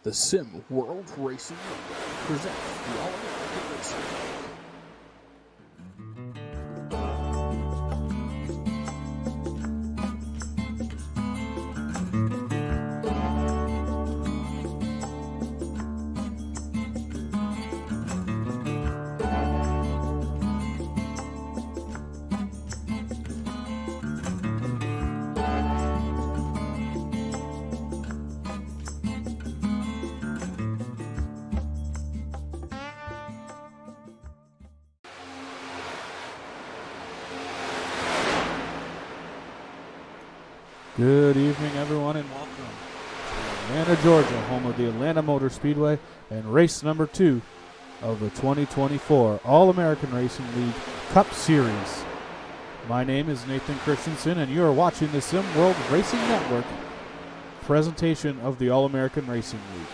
The Sim World Racing Network presents the All-American Racing League. Good evening, everyone, and welcome to Atlanta, Georgia, home of the Atlanta Motor Speedway and race number 2 of the 2024 All-American Racing League Cup Series. My name is Nathan Christensen, and you are watching the Sim World Racing Network presentation of the All-American Racing League.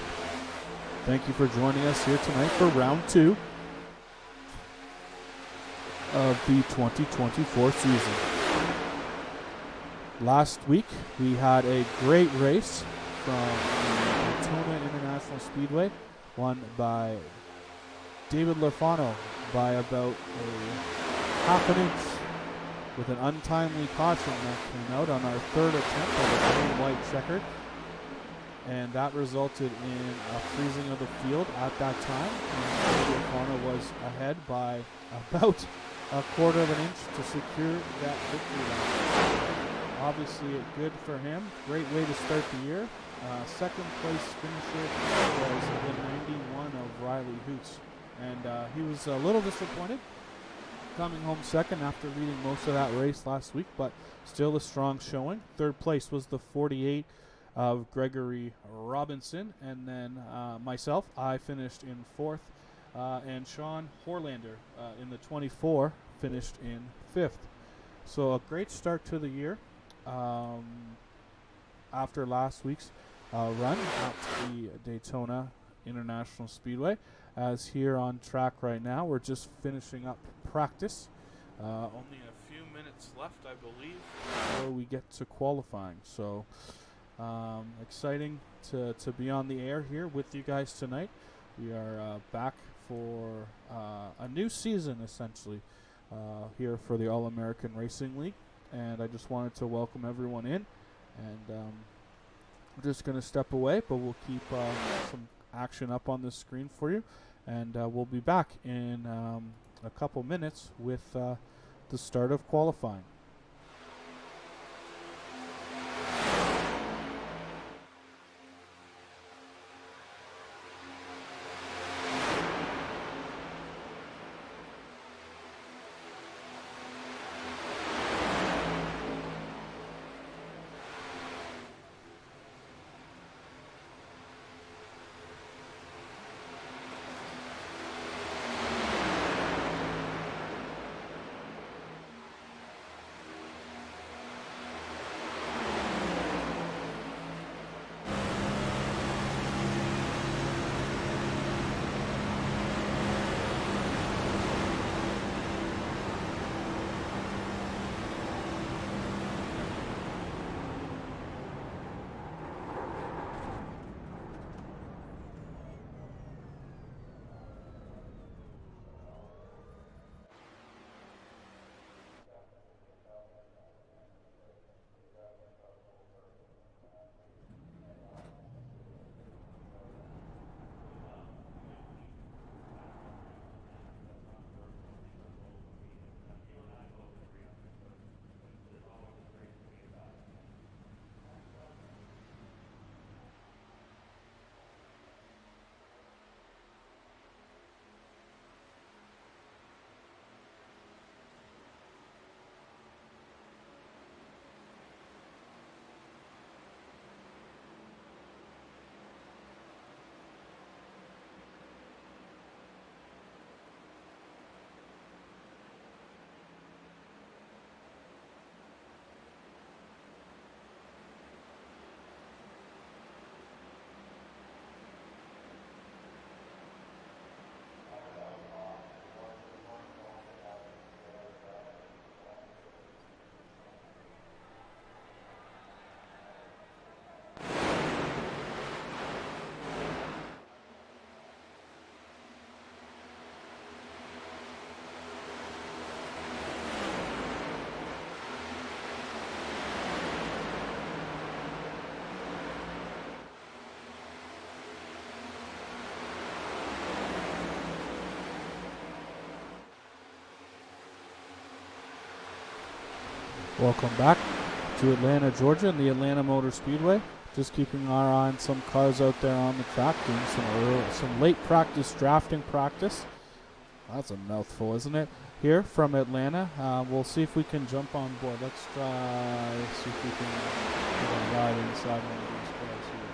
Thank you for joining us here tonight for round 2 of the 2024 season. Last week, we had a great race from Daytona International Speedway, won by David Lorfano by about a half an inch with an untimely caution that came out on our third attempt of the green white checkered. And that resulted in a freezing of the field at that time. And Lorfano was ahead by about a quarter of an inch to secure that victory lap. Obviously, good for him. Great way to start the year. Second place finisher was the 91 of Riley Hoots. And he was a little disappointed coming home second after leading most of that race last week, but still a strong showing. Third place was the 48 of Gregory Robinson. And then myself, I finished in fourth. And Sean Horlander in the 24 finished in fifth. So a great start to the year. After last week's run at the Daytona International Speedway. As here on track right now, we're just finishing up practice. Only a few minutes left, I believe, before we get to qualifying. So exciting to be on the air here with you guys tonight. We are back for a new season, essentially, here for the All-American Racing League. And I just wanted to welcome everyone in. And I'm just going to step away, but we'll keep some action up on the screen for you. And we'll be back in a couple minutes with the start of qualifying. Welcome back to Atlanta, Georgia, and the Atlanta Motor Speedway. Just keeping our eye on some cars out there on the track, doing some late practice, drafting practice. That's a mouthful, isn't it? Here from Atlanta. We'll see if we can jump on board. Let's try, see if we can get a ride inside one of these cars here.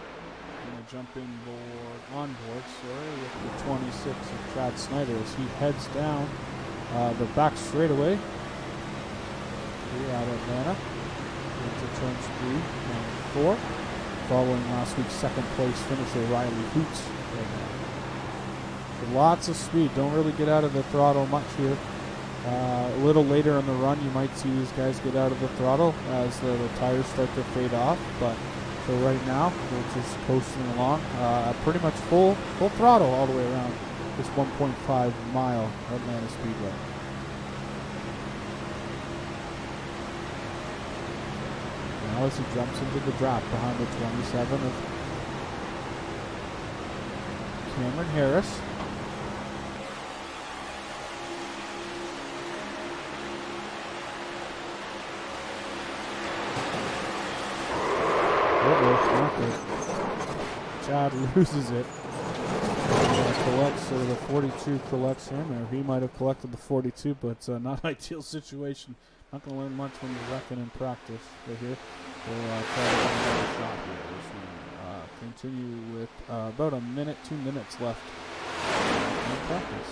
I'm going to jump on board, with the 26 of Chad Snyder as he heads down the back straightaway here at Atlanta into turns 3 and 4, following last week's second place finisher Riley Hoots. Lots of speed. Don't really get out of the throttle much here. A little later in the run, you might see these guys get out of the throttle as the tires start to fade off. But for right now, we're just coasting along, pretty much full throttle all the way around this 1.5 mile Atlanta Speedway. Now as he jumps into the draft behind the 27 of Cameron Harris. Chad loses it. Collects, so the 42 collects him, or he might have collected the 42, but not ideal situation. Not going to learn much when you're wrecking in practice. Right here, we'll try to get another shot here. Continue with about a minute, 2 minutes left in practice.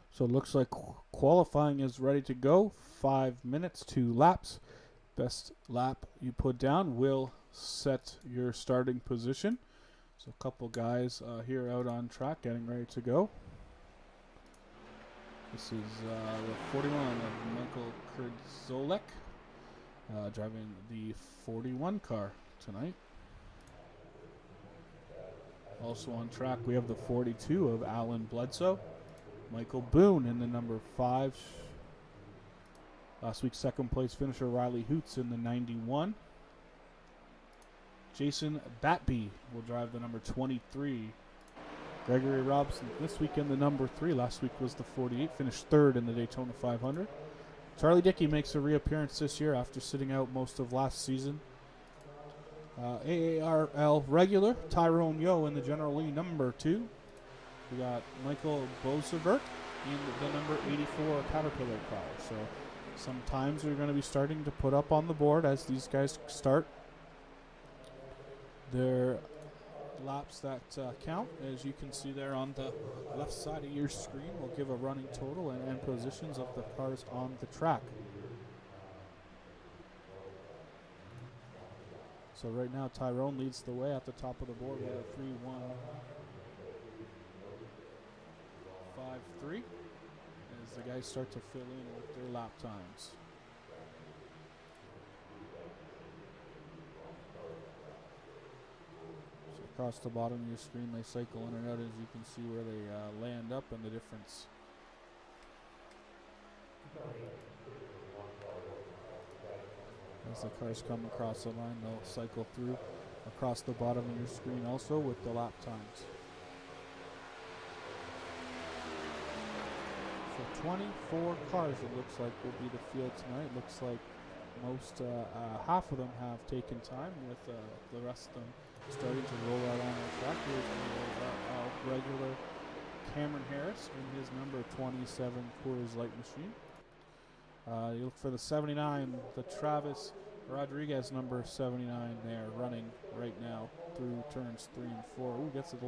So it looks like qualifying is ready to go. 5 minutes, 2 laps. Best lap you put down will set your starting position. So a couple guys here out on track getting ready to go. This is the 41 of Michael Kurdzolek, driving the 41 car tonight. Also on track, we have the 42 of Alan Bledsoe. Michael Boone in the number 5. Last week's second place finisher Riley Hoots in the 91. Jason Batby will drive the number 23. Gregory Robson this week in the number 3. Last week was the 48. Finished 3rd in the Daytona 500. Charlie Dickey makes a reappearance this year after sitting out most of last season. AARL regular Tyrone Yo in the General Lee number 2. We got Michael Bosevert in the number 84 Caterpillar car. So some times are going to be starting to put up on the board as these guys start their laps that count. As you can see there on the left side of your screen, will give a running total and positions of the cars on the track. So right now Tyrone leads the way at the top of the board with a 3:1.53 as the guys start to fill in with their lap times. So across the bottom of your screen they cycle in and out as you can see where they land up and the difference. As the cars come across the line, they'll cycle through across the bottom of your screen also with the lap times. So 24 cars it looks like will be the field tonight. Looks like most, half of them have taken time with the rest of them starting to roll out on the track. Here's a regular Cameron Harris in his number 27 Coors Light machine. You look for the 79, the Travis Rodriguez number 79 there, running right now through turns 3 and 4. Ooh, gets it a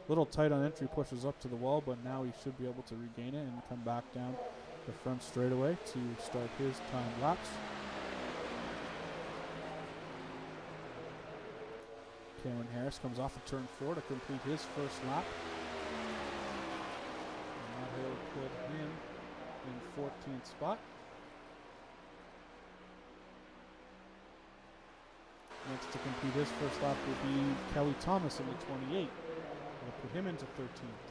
little tight on entry, pushes up to the wall, but now he should be able to regain it and come back down the front straightaway to start his time laps. Cameron Harris comes off of turn 4 to complete his first lap. And that will put him in 14th spot. Next to complete his first lap will be Kelly Thomas in the 28. That'll put him into 13th.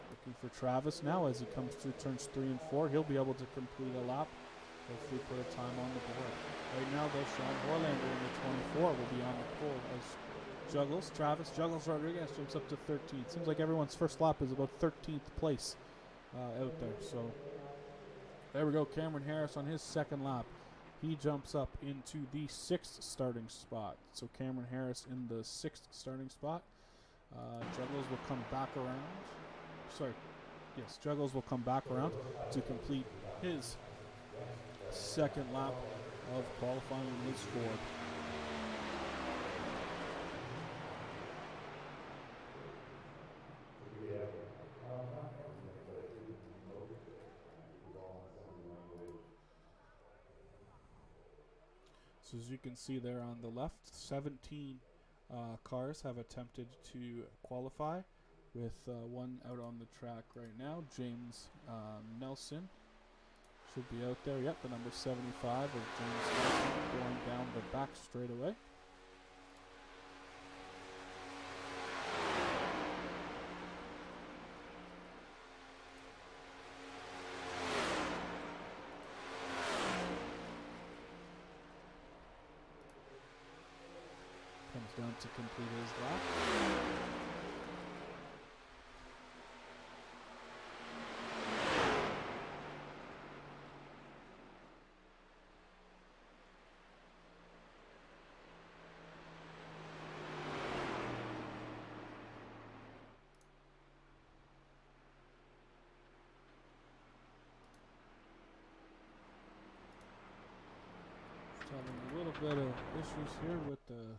Looking for Travis now as he comes through turns 3 and 4. He'll be able to complete a lap. Hopefully put a time on the board. Right now, though, Sean Horlander in the 24 will be on the pole as Travis Juggles Rodriguez jumps up to 13th. Seems like everyone's first lap is about 13th place out there. So there we go. Cameron Harris on his second lap. He jumps up into the 6th starting spot. So Cameron Harris in the 6th starting spot. Juggles will come back around. Juggles will come back around to complete his second lap of qualifying in his Ford. So as you can see there on the left, 17 cars have attempted to qualify, with one out on the track right now. James Nelson should be out there. Yep, the number 75 of James Nelson going down the back straightaway. Comes down to complete his lap. Having a little bit of issues here with the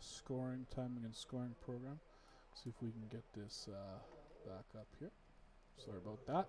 timing and scoring program. See if we can get this back up here. Sorry about that.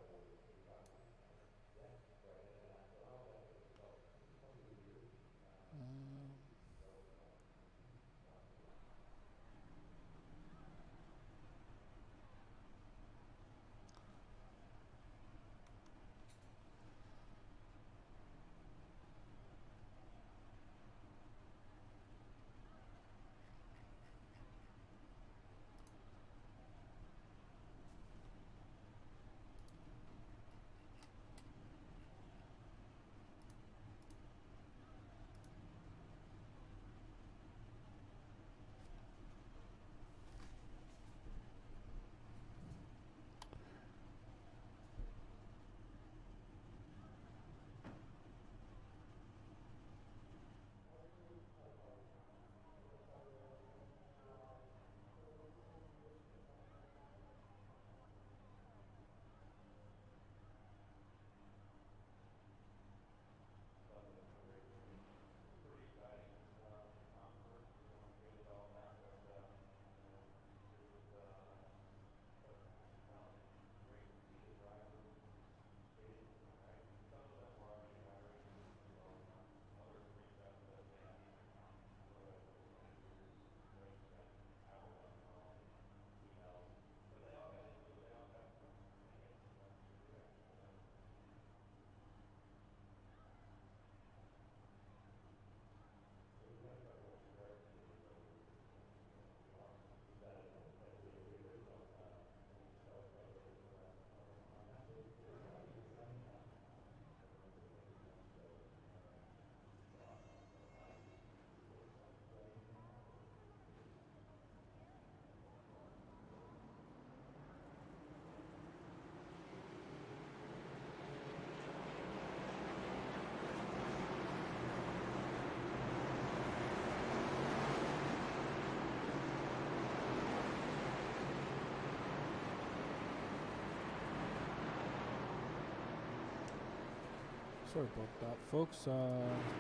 Sorry about that, folks.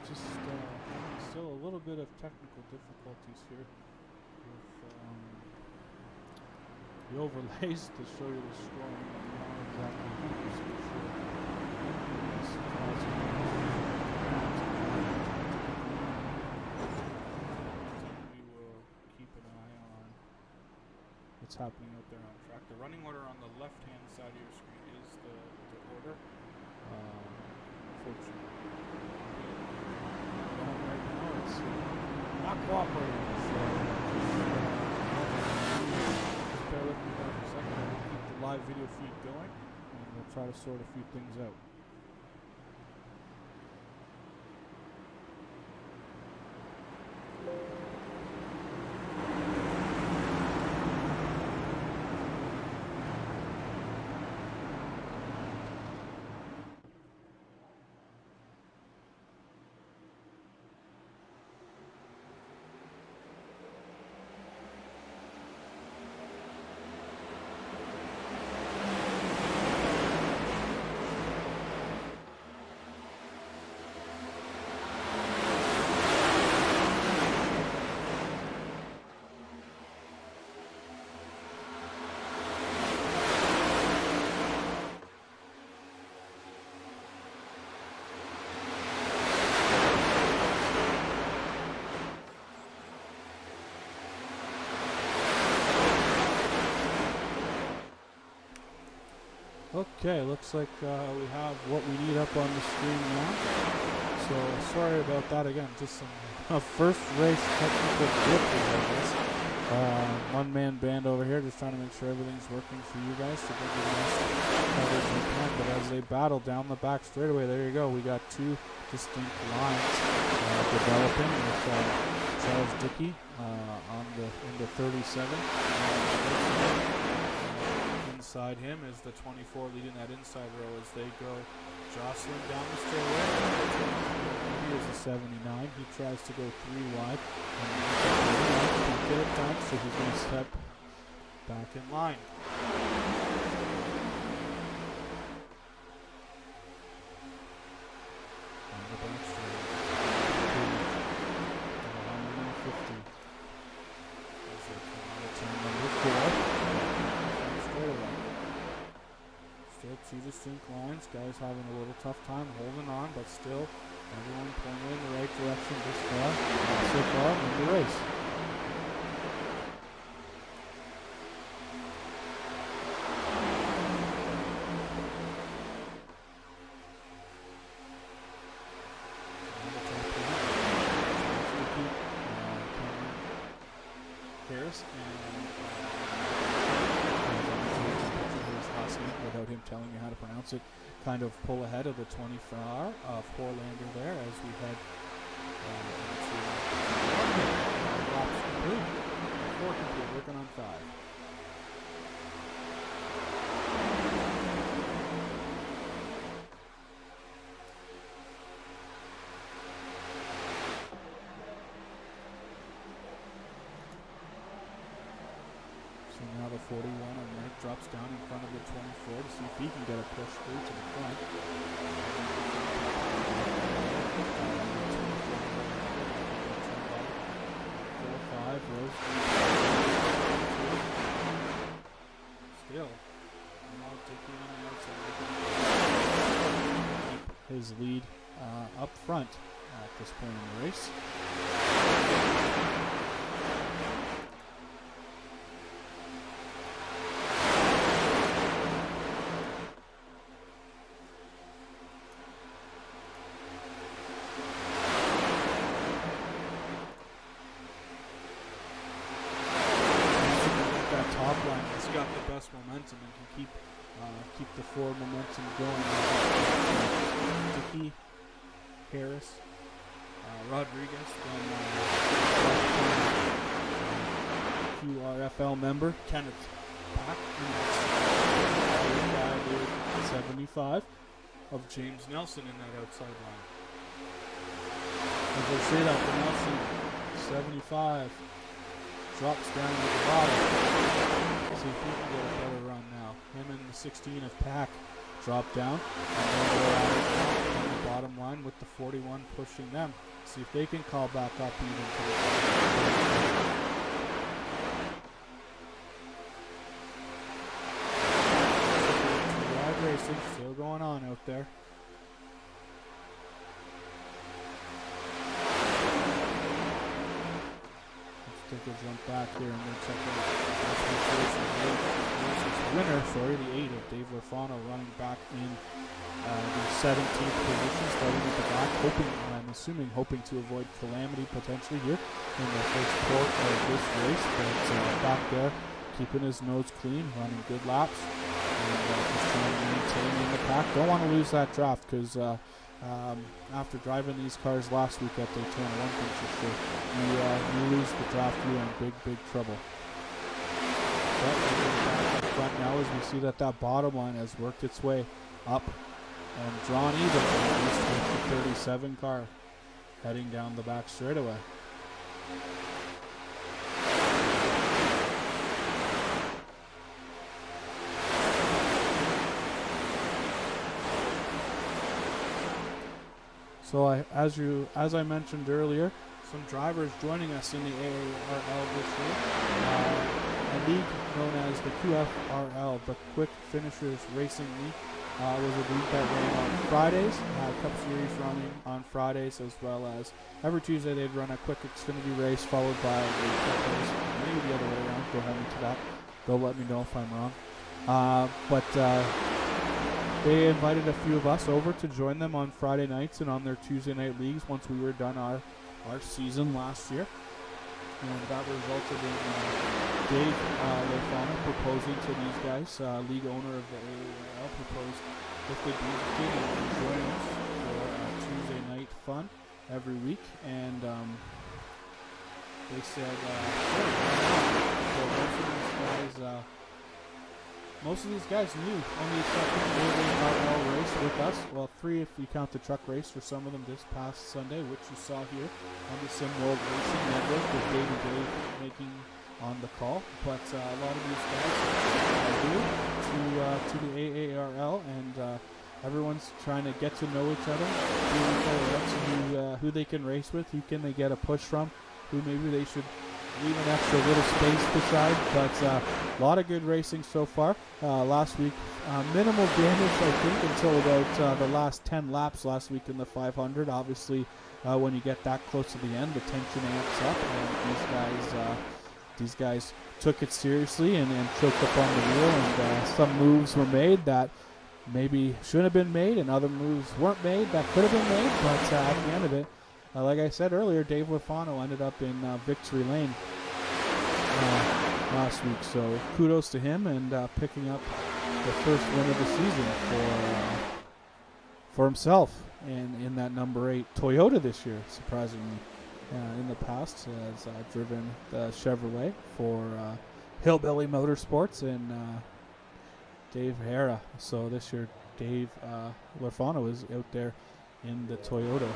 Just still a little bit of technical difficulties here with the overlays to show you the score. Not exactly 100% sure. It's causing we will keep an eye on what's happening out there on track. The running order on the left-hand side of your screen is the order. Unfortunately, right now it's not cooperating. So just bear with me for a second. We'll keep the live video feed going, and we'll try to sort a few things out. Okay, looks like we have what we need up on the screen now. So sorry about that again. Just some first race technical glitches, I guess. One-man band over here, just trying to make sure everything's working for you guys to bring you the best coverage we can. But as they battle down the back straightaway, there you go. We got two distinct lines developing with Charles Dickey in the 37. Inside him is the 24 leading that inside row as they go jostling down the straightaway. Here's the 79. He tries to go 3 wide. And can't get it done, so he's going to step back in line. On the back straightaway. 150. As they come out of turn number 4. Still two distinct lines. Guys having a little tough time holding on, but still everyone pointing in the right direction this far. So far in the race. Harris without him telling you how to pronounce it, kind of pull ahead of the 24 of Horlander there as we head into laps complete. 4 complete, working on 5. So now the 41 on Mike drops down in front of the 24 to see if he can get a push through to the front. 4-5, Rose. Still, not taking on the outside. Keep his lead up front at this point in the race. Momentum and can keep the forward momentum going. Dickey, Harris, Rodriguez, then QRFL member Kenneth Pack, and 75 of James Nelson in that outside line. As they say that, the Nelson 75 drops down to the bottom. See if he can get a better run now. Him and the 16 of Pack drop down. And then we're at the bottom behind with the 41 pushing them. See if they can call back up even to the wide racing still going on out there. Let's take a jump back here and then check out winner, the 8 of Dave Lafano running back in the 17th position, starting at the back, hoping to avoid calamity potentially here in the first port of this race. But back there, keeping his nose clean, running good laps, and just trying to maintain in the pack. Don't want to lose that draft because after driving these cars last week at Daytona, one thing for sure, you lose the draft, you're in big trouble. But back in front now as we see that bottom line has worked its way up and drawn even at least with the 37 car heading down the back straightaway. So as I mentioned earlier, some drivers joining us in the AARL this year. A league known as the QFRL, the Quick Finishers Racing League, was a league that ran on Fridays. Cup Series running on Fridays, as well as every Tuesday they'd run a quick Xfinity race followed by a Cup race. Maybe the other way around. Don't hold me to that. They'll let me know if I'm wrong. But they invited a few of us over to join them on Friday nights and on their Tuesday night leagues once we were done our season last year. And that resulted in Dave Lafano proposing to these guys, league owner of the AARL, proposed if they'd be interested in joining us for Tuesday night fun every week. And they said, sure. So most of these guys knew only second AARL race with us. Well, 3 if you count the truck race for some of them this past Sunday, which you saw here on the Sim World Racing Network with Dave making on the call. But a lot of these guys are new to the AARL, and everyone's trying to get to know each other, who they can race with, who can they get a push from, who maybe they should leave an extra little space beside. But a lot of good racing so far. Last week, minimal damage, I think, until about the last 10 laps last week in the 500. Obviously, when you get that close to the end, the tension amps up, and these guys took it seriously and choked up on the wheel, and some moves were made that maybe shouldn't have been made, and other moves weren't made that could have been made. But at the end of it, like I said earlier, Dave Lafano ended up in victory lane last week. So kudos to him, and picking up the first win of the season for himself in that number 8 Toyota this year, surprisingly. In the past has driven the Chevrolet for Hillbilly Motorsports and Dave Hara. So this year Dave Lafano is out there in the Toyota.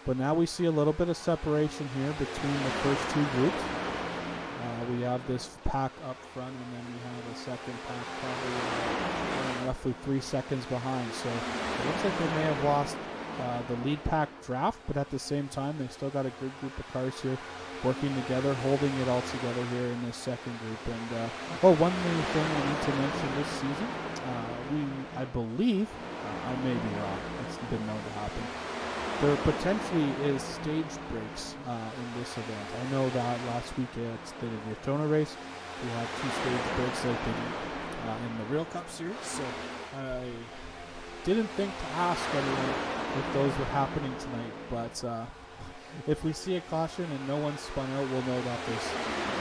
But now we see a little bit of separation here between the first 2 groups. We have this pack up front, and then we have a second pack probably roughly 3 seconds behind. So it looks like they may have lost the lead pack draft, but at the same time, they still got a good group of cars here working together, holding it all together here in this second group. And one main thing I need to mention this season, I believe, I may be wrong, it's been known to happen, there potentially is stage breaks in this event. I know that last week at the Daytona race, we had 2 stage breaks like they did in the Real Cup Series, so I didn't think to ask anyone if those were happening tonight, but if we see a caution and no one's spun out, we'll know that there's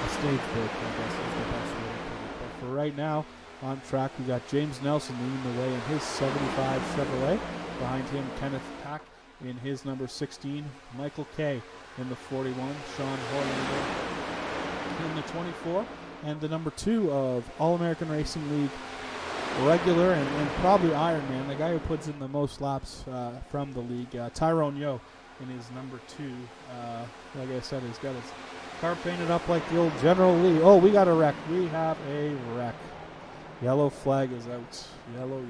a stage break, I guess is the best way to put it. But for right now, on track, we got James Nelson leading the way in his 75 Chevrolet. Behind him, Kenneth Pack in his number 16, Michael Kay in the 41, Sean Hoylander in the 24, and the number 2 of All-American Racing League regular and probably Ironman, the guy who puts in the most laps from the league, Tyrone Yo in his number 2. Like I said, he's got his car painted up like the old General Lee. Oh, we got a wreck. We have a wreck. Yellow flag is out. Yellow.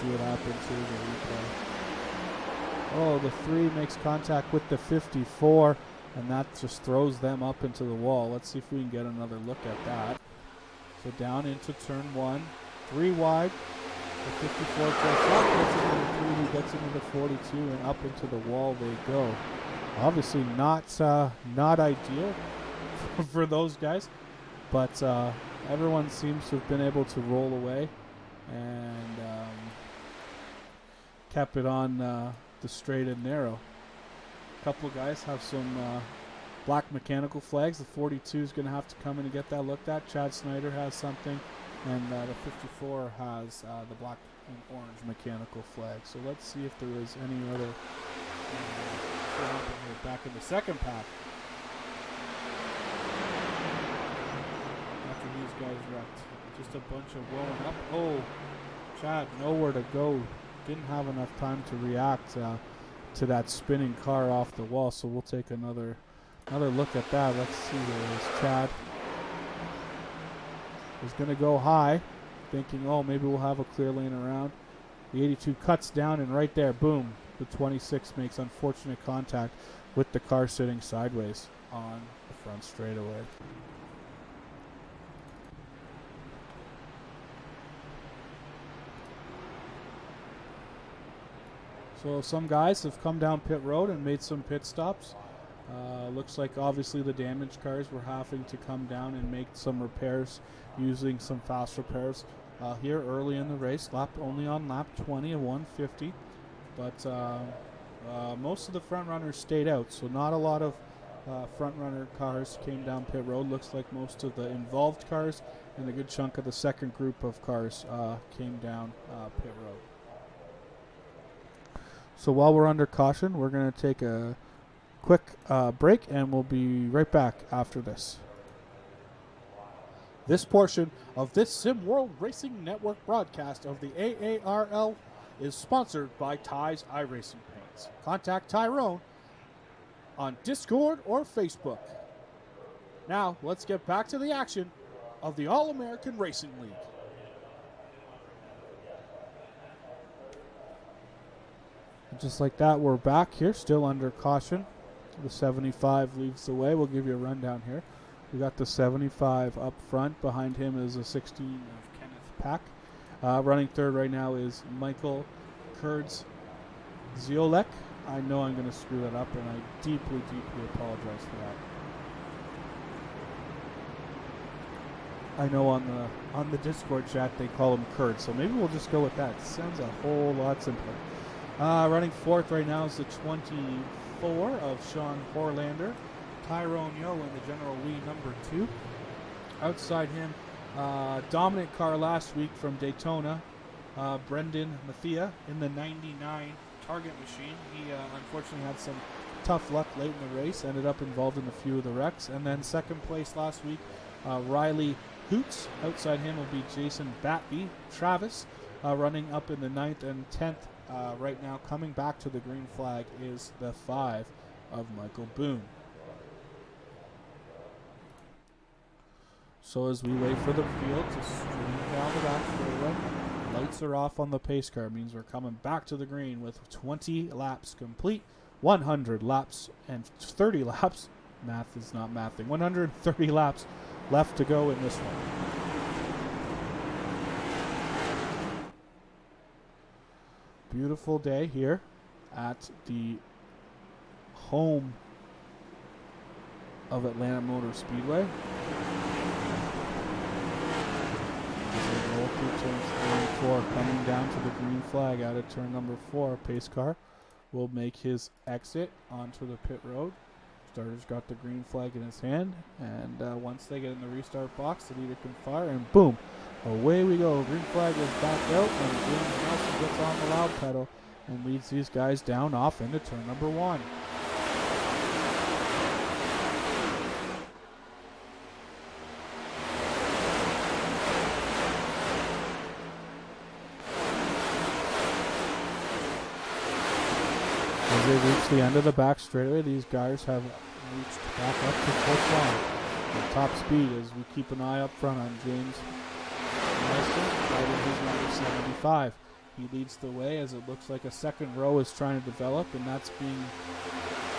see what happens here in the replay. Oh, the 3 makes contact with the 54, and that just throws them up into the wall. Let's see if we can get another look at that. So down into turn 1, 3 wide. The 54 goes up, gets into the 3, he gets into the 42, and up into the wall they go. Obviously not ideal for those guys, but everyone seems to have been able to roll away and kept it on the straight and narrow. A couple of guys have some black mechanical flags. The 42 is going to have to come in and get that looked at. Chad Snyder has something, and the 54 has the black and orange mechanical flag. So let's see if there is any other back in the second pack. After these guys wrecked. Just a bunch of rolling up. Oh, Chad, nowhere to go. Didn't have enough time to react to that spinning car off the wall, so we'll take another look at that. Let's see where it is. Chad is going to go high, thinking, oh, maybe we'll have a clear lane around. The 82 cuts down, and right there, boom, the 26 makes unfortunate contact with the car sitting sideways on the front straightaway. So some guys have come down pit road and made some pit stops. Looks like obviously the damaged cars were having to come down and make some repairs using some fast repairs here early in the race. Only on lap 20 of 150, but most of the front runners stayed out, so not a lot of front runner cars came down pit road. Looks like most of the involved cars and a good chunk of the second group of cars came down pit road. So while we're under caution, we're going to take a quick break, and we'll be right back after this. This portion of this SimWorld Racing Network broadcast of the AARL is sponsored by Ty's iRacing Paints. Contact Tyrone on Discord or Facebook. Now, let's get back to the action of the All-American Racing League. Just like that, we're back here, still under caution. The 75 leads the way. We'll give you a rundown here. We got the 75 up front. Behind him is a 16 of Kenneth Pack. Running third right now is Michael Kurds Ziolek. I know I'm going to screw that up, and I deeply, deeply apologize for that. I know on the Discord chat they call him Kurd, so maybe we'll just go with that. It sounds a whole lot simpler. Running fourth right now is the 24 of Sean Horlander. Tyrone Yo in the general lead, number 2. Outside him, dominant car last week from Daytona, Brendan Mathia in the 99 Target machine. He unfortunately had some tough luck late in the race, ended up involved in a few of the wrecks. And then second place last week, Riley Hoots. Outside him will be Jason Batby. Travis running up in the 9th and 10th. Right now, coming back to the green flag is the 5 of Michael Boone. So as we wait for the field to stream down the back straightaway, lights are off on the pace car. It means we're coming back to the green with 20 laps complete, 100 laps and 30 laps. Math is not mathing. 130 laps left to go in this one. Beautiful day here at the home of Atlanta Motor Speedway. Roll through turns 3 and 4, coming down to the green flag out of turn number 4. Pace car will make his exit onto the pit road. Starter's got the green flag in his hand, and once they get in the restart box, the leader can fire, and boom, away we go. Green flag is back out, and James Nelson gets on the loud pedal and leads these guys down off into turn number 1. As they reach the end of the back straightaway, these guys have reached back up to fourth line. The top speed as we keep an eye up front on James Nelson, riding his number 75. He leads the way as it looks like a second row is trying to develop, and that's being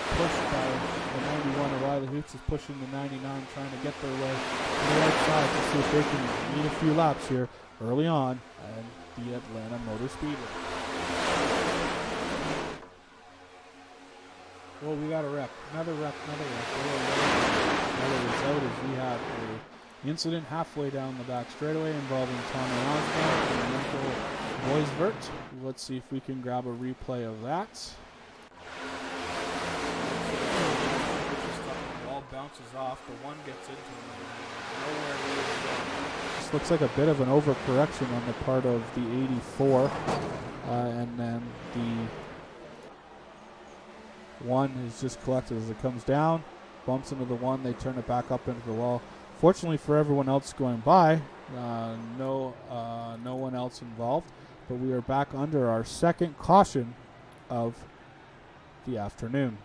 pushed by the 91. O'Reilly Hoots is pushing the 99, trying to get their way to the outside to see if they can lead a few laps here early on at the Atlanta Motor Speedway. Well, we got a wreck. Another wreck. Another result is we have a incident halfway down the back straightaway involving Tommy Osborne and Michael Boisvert. Let's see if we can grab a replay of that. The ball bounces off. The one gets into him. Nowhere. This looks like a bit of an overcorrection on the part of the 84. And then the one is just collected as it comes down, bumps into the one, they turn it back up into the wall. Fortunately for everyone else going by, no one else involved, but we are back under our second caution of the afternoon.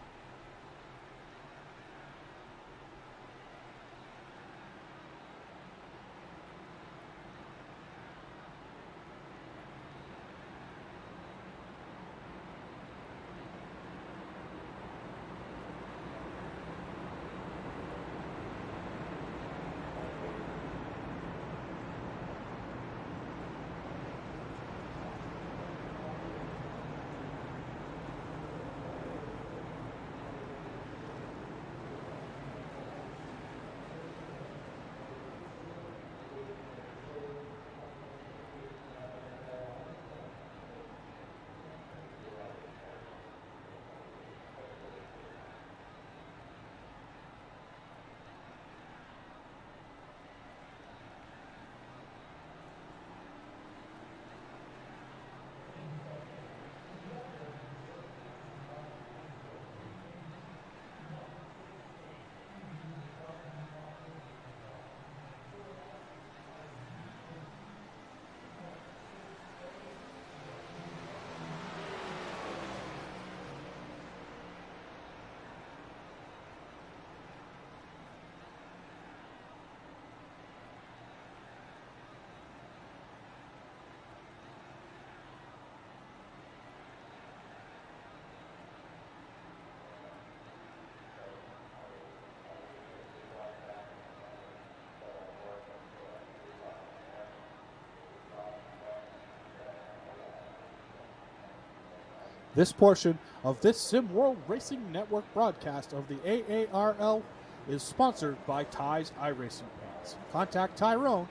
This portion of this Sim World Racing Network broadcast of the AARL is sponsored by Ty's iRacing Paints. Contact Tyrone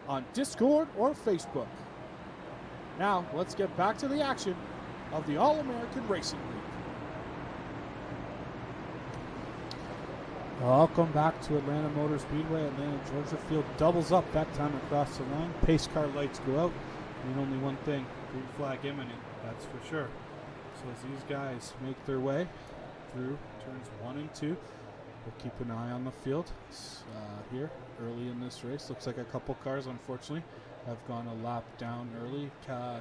on Discord or Facebook. Now, let's get back to the action of the All-American Racing League. Welcome back to Atlanta Motor Speedway. Atlanta Georgia Field doubles up that time across the line. Pace car lights go out. And only one thing, green flag imminent, that's for sure. So as these guys make their way through turns 1 and 2, we'll keep an eye on the field here early in this race. Looks like a couple cars, unfortunately, have gone a lap down early.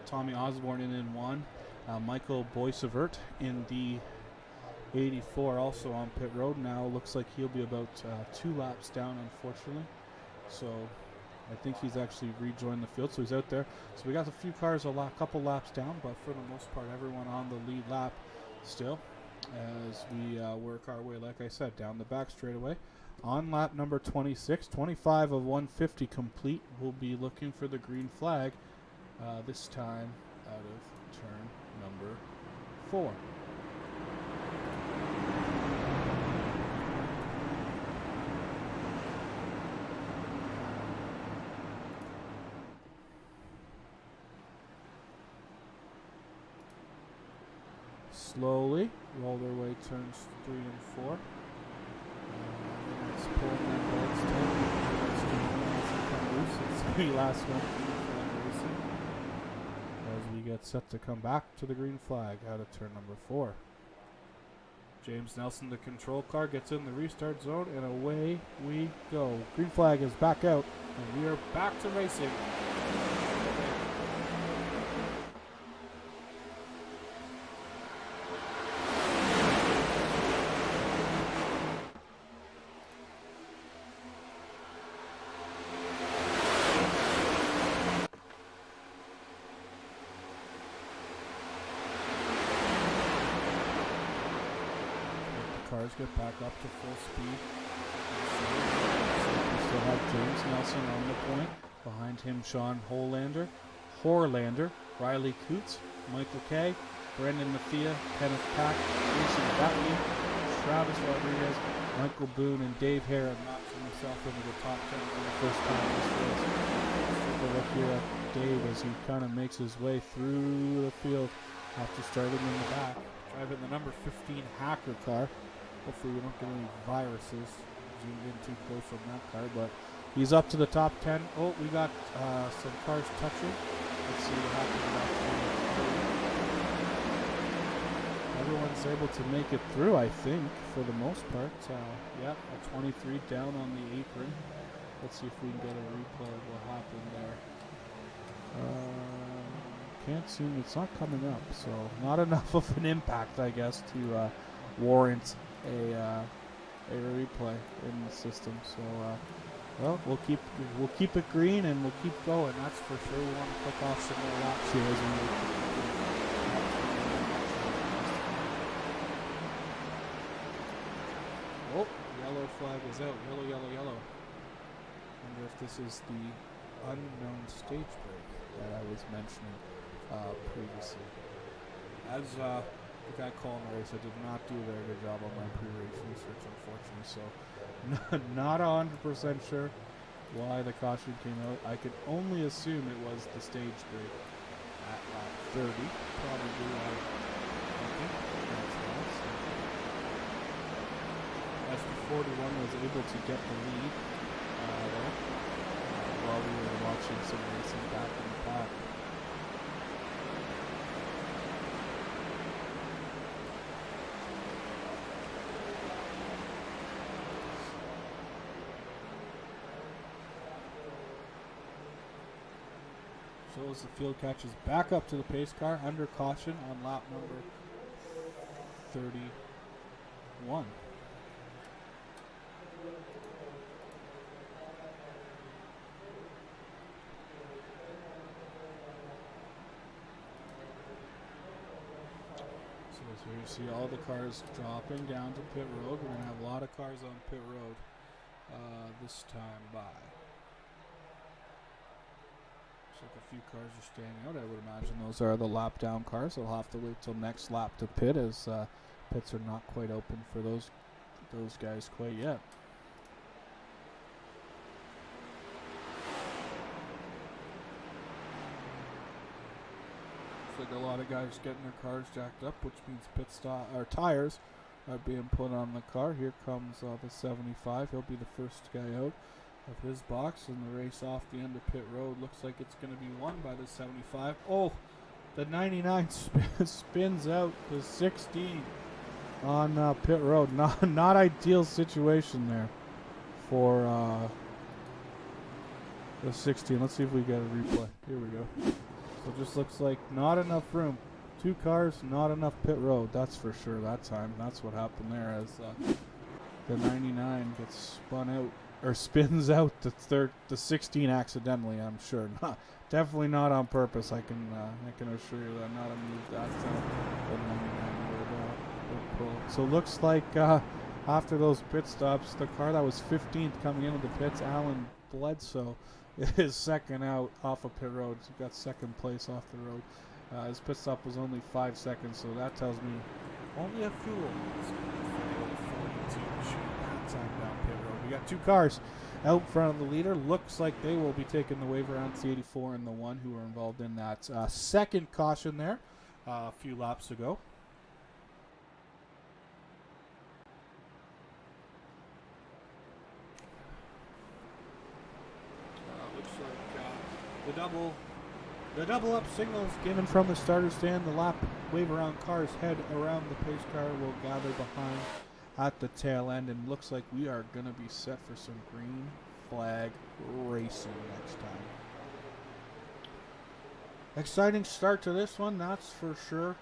Tommy Osborne in 1. Michael Boisvert in the 84 also on pit road. Now looks like he'll be about 2 laps down, unfortunately. So I think he's actually rejoined the field, so he's out there. So we got a few cars a couple laps down, but for the most part, everyone on the lead lap still as we work our way, like I said, down the back straightaway. On lap number 26, 25 of 150 complete. We'll be looking for the green flag, this time out of turn number 4. Slowly roll their way turns 3 and 4. Let's pull them bolts tight. It's the last one as we get set to come back to the green flag out of turn number 4. James Nelson, the control car, gets in the restart zone, and away we go. Green flag is back out, and we are back to racing. cars get back up to full speed. We still have James Nelson on the point. Behind him, Sean Horlander, Riley Coots, Michael Kay, Brendan Mafia, Kenneth Pack, Jason Batley, Travis Rodriguez, Michael Boone, and Dave Hare knocking himself into the top 10 for the first time this race. Let's take a look here at Dave as he kind of makes his way through the field after starting in the back. Driving the number 15 Hacker car. Hopefully we don't get any viruses zoomed in too close on that car, but he's up to the top 10. Oh, we got some cars touching. Let's see what happens about 23. Everyone's able to make it through, I think, for the most part. Yeah, a 23 down on the apron. Let's see if we can get a replay of what happened there. Can't seem, it's not coming up, so not enough of an impact, I guess, to warrant a replay in the system. So, well, we'll keep it green and we'll keep going. That's for sure. We want to click off some more laps here as we Oh, yellow flag is out. Yellow, yellow, yellow. Wonder if this is the unknown stage break that I was mentioning previously. As the guy calling the race, I did not do a very good job on my pre-race research, unfortunately, so not 100% sure why the caution came out. I could only assume it was the stage break at 30, probably. I think that's right. So. As the 41 was able to get the lead while we were watching some racing back in the pack. So as the field catches back up to the pace car under caution on lap number 31. So as you see all the cars dropping down to pit road. We're going to have a lot of cars on pit road this time by. Looks like a few cars are staying out. I would imagine those are the lap down cars. They'll have to wait till next lap to pit, as pits are not quite open for those guys quite yet. Looks like a lot of guys getting their cars jacked up, which means pit stop or tires are being put on the car. Here comes the 75. He'll be the first guy out of his box, and the race off the end of pit road looks like it's going to be won by the 75. Oh, the 99 spins out the 16 on pit road. Not ideal situation there for the 16. Let's see if we get a replay. Here we go. So it just looks like not enough room. Two cars, not enough pit road. That's for sure that time. That's what happened there, as the 99 gets spun out. Or spins out the 16 accidentally. I'm sure, definitely not on purpose. I can assure you that not a move that the 99 would pull. So looks like after those pit stops, the car that was 15th coming into the pits, Alan Bledsoe, is second out off of pit road. He got second place off the road. His pit stop was only 5 seconds, so that tells me only a fuel was for the old 42 machine that time down pit road. We got two cars out front of the leader. Looks like they will be taking the wave around. It's the 84 and the 1 who were involved in that second caution there a few laps ago. Looks like the double up signals given from the starter stand. The lap wave around cars head around the pace car will gather behind at the tail end, and looks like we are going to be set for some green flag racing next time. Exciting start to this one, that's for sure.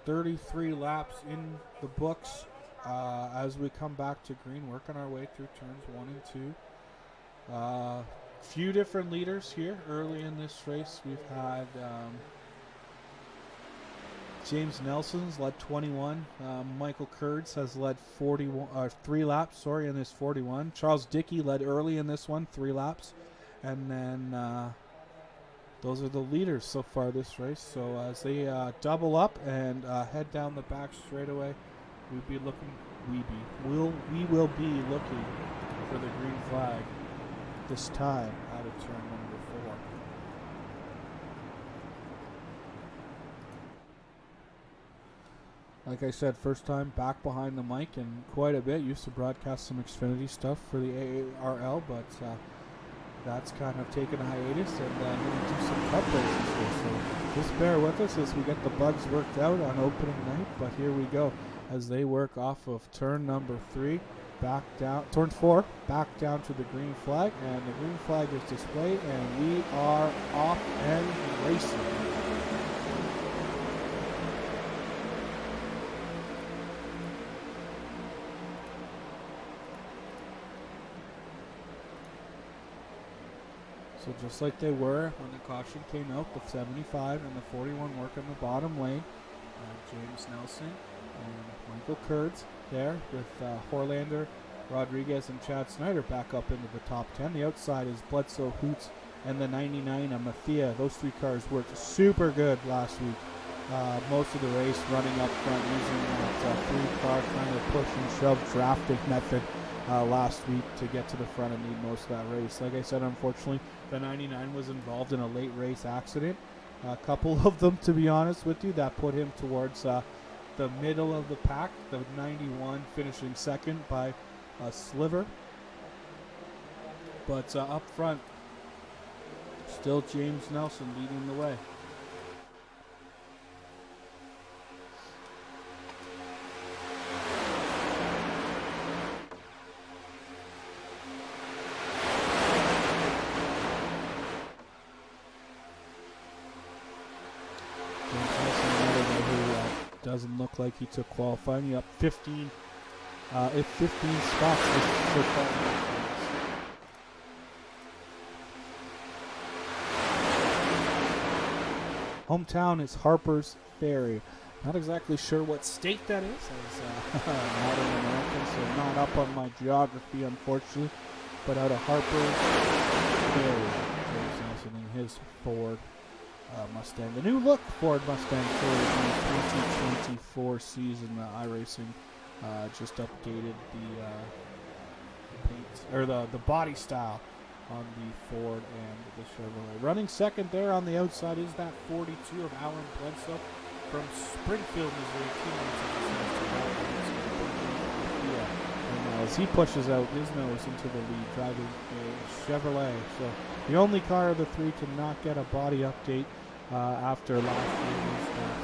33 laps in the books as we come back to green, working our way through turns 1 and 2. Few different leaders here early in this race. We've had James Nelson's led 21. Michael Kurtz has led 3 laps, in this 41. Charles Dickey led early in this one, 3 laps. And then those are the leaders so far this race. So as they double up and head down the back straightaway, we will be looking for the green flag this time out of turn number 4. Like I said, first time back behind the mic in quite a bit. Used to broadcast some Xfinity stuff for the AARL, but that's kind of taken a hiatus, and going to do some cup races here. So just bear with us as we get the bugs worked out on opening night. But here we go as they work off of turn number 3, back down, turn 4, back down to the green flag, and the green flag is displayed, and we are off and racing. So just like they were when the caution came out, the 75 and the 41 work in the bottom lane. James Nelson and Michael Kurtz there with Horlander, Rodriguez, and Chad Snyder back up into the top 10. The outside is Bledsoe, Hoots, and the 99 of Mathia. Those 3 cars worked super good last week. Most of the race running up front using that 3-car kind of push and shove drafting method last week to get to the front and lead most of that race. Like I said, unfortunately, the 99 was involved in a late race accident. A couple of them, to be honest with you, that put him towards the middle of the pack. The 91 finishing second by a sliver. But up front, still James Nelson leading the way. Doesn't look like he took qualifying. He up 15 spots so far. Hometown is Harper's Ferry. Not exactly sure what state that is, as not an American, so not up on my geography, unfortunately. But out of Harper's Ferry, James Nelson in his Ford Mustang, the new look Ford Mustang for the 2024 season. iRacing just updated the paint, or the body style on the Ford and the Chevrolet. Running second there on the outside is that 42 of Alan Bledsoe from Springfield, Missouri. And as he pushes out his nose into the lead, driving a Chevrolet. So the only car of the 3 to not get a body update after last year is that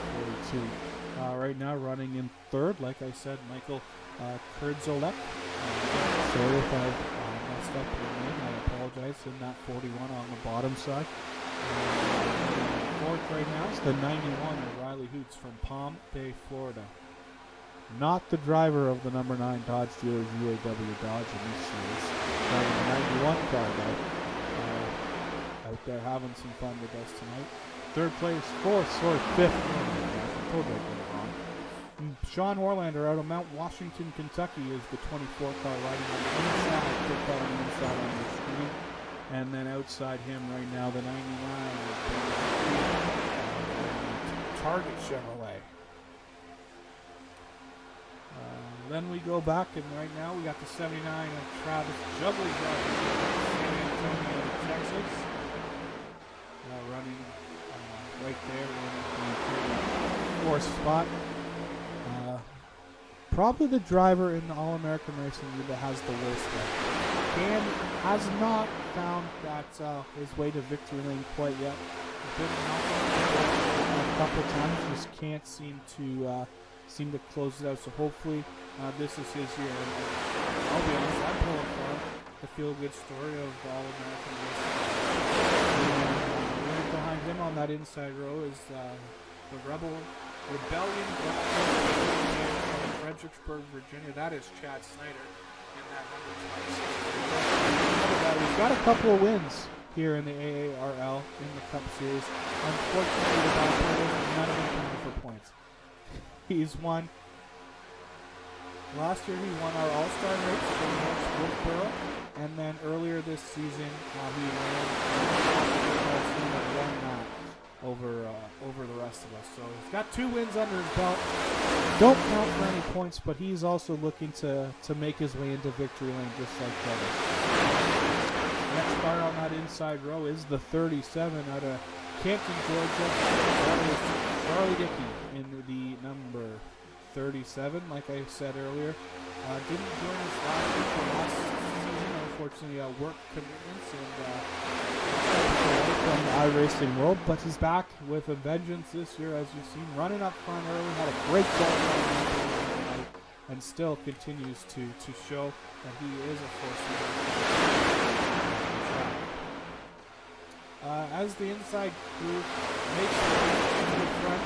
42. Right now running in third, like I said, Michael Kurdzolek. Sorry if I messed up your name, I apologize. In that 41 on the bottom side. Fourth right now is the 91 of Riley Hoots from Palm Bay, Florida. Not the driver of the number 9 Dodge dealers UAW Dodge in this series. Driving the 91 car, out there having some fun with us tonight. Third place, fifth. I told you I got it wrong. Sean Orlander out of Mount Washington, Kentucky is the 24 car riding on the inside. Quick car on the inside on the screen. And then outside him right now, the 99 is Target Chevrolet. Then we go back, and right now we got the 79 of Travis Juggly driving San Antonio, Texas. Running right there in the fourth spot. Probably the driver in the All-American Racing League that has the worst record. Has not found that his way to victory lane quite yet. He's been knocked a couple times, just can't seem to close it out. So hopefully this is his year. I'll be honest, I'm pulling for the feel-good story of All-American Racing. Right behind him on that inside row is the Rebellion from Fredericksburg, Virginia. That is Chad Snyder in that number 26. He's got a couple of wins here in the AARL in the Cup Series. Unfortunately, the none of them counted for points. He's won. Last year he won our All-Star race for Wilkesboro, and then earlier this season he won that over the rest of us. So he's got 2 wins under his belt. Don't count for any points, but he's also looking to make his way into victory lane just like Trevor. Next car on that inside row is the 37 out of Canton, Georgia. That is Charlie Dickey in the number 37, like I said earlier. Didn't join us last week or last season, unfortunately, work commitments and from the iRacing world, but he's back with a vengeance this year, as you've seen, running up front early, had a great tonight, and still continues to show that he is a force. As the inside crew makes the way to the front,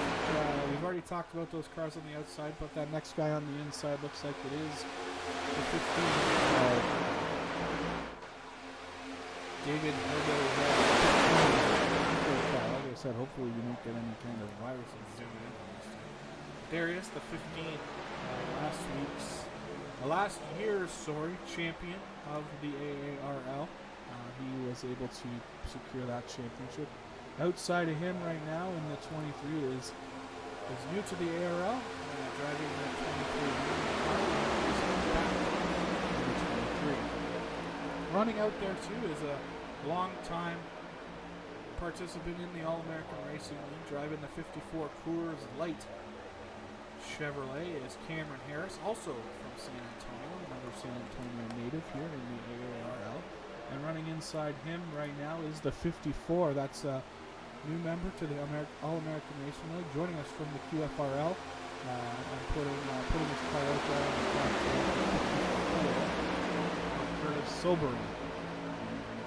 we've already talked about those cars on the outside, but that next guy on the inside looks like it is the 15. David Herbo. Like I said, hopefully we don't get any kind of viruses zooming in on this time. There is the 15, last year's champion of the AARL. He was able to secure that championship. Outside of him right now in the 23 is new to the ARL, driving the 23. Running out there too is a long-time participant in the All-American Racing League, driving the 54 Coors Light Chevrolet is Cameron Harris, also from San Antonio, another San Antonio native here in the AARL. And running inside him right now is the 54. That's a new member to the All-American Racing League, joining us from the QFRL and putting his car out there on the Curtis Sobering in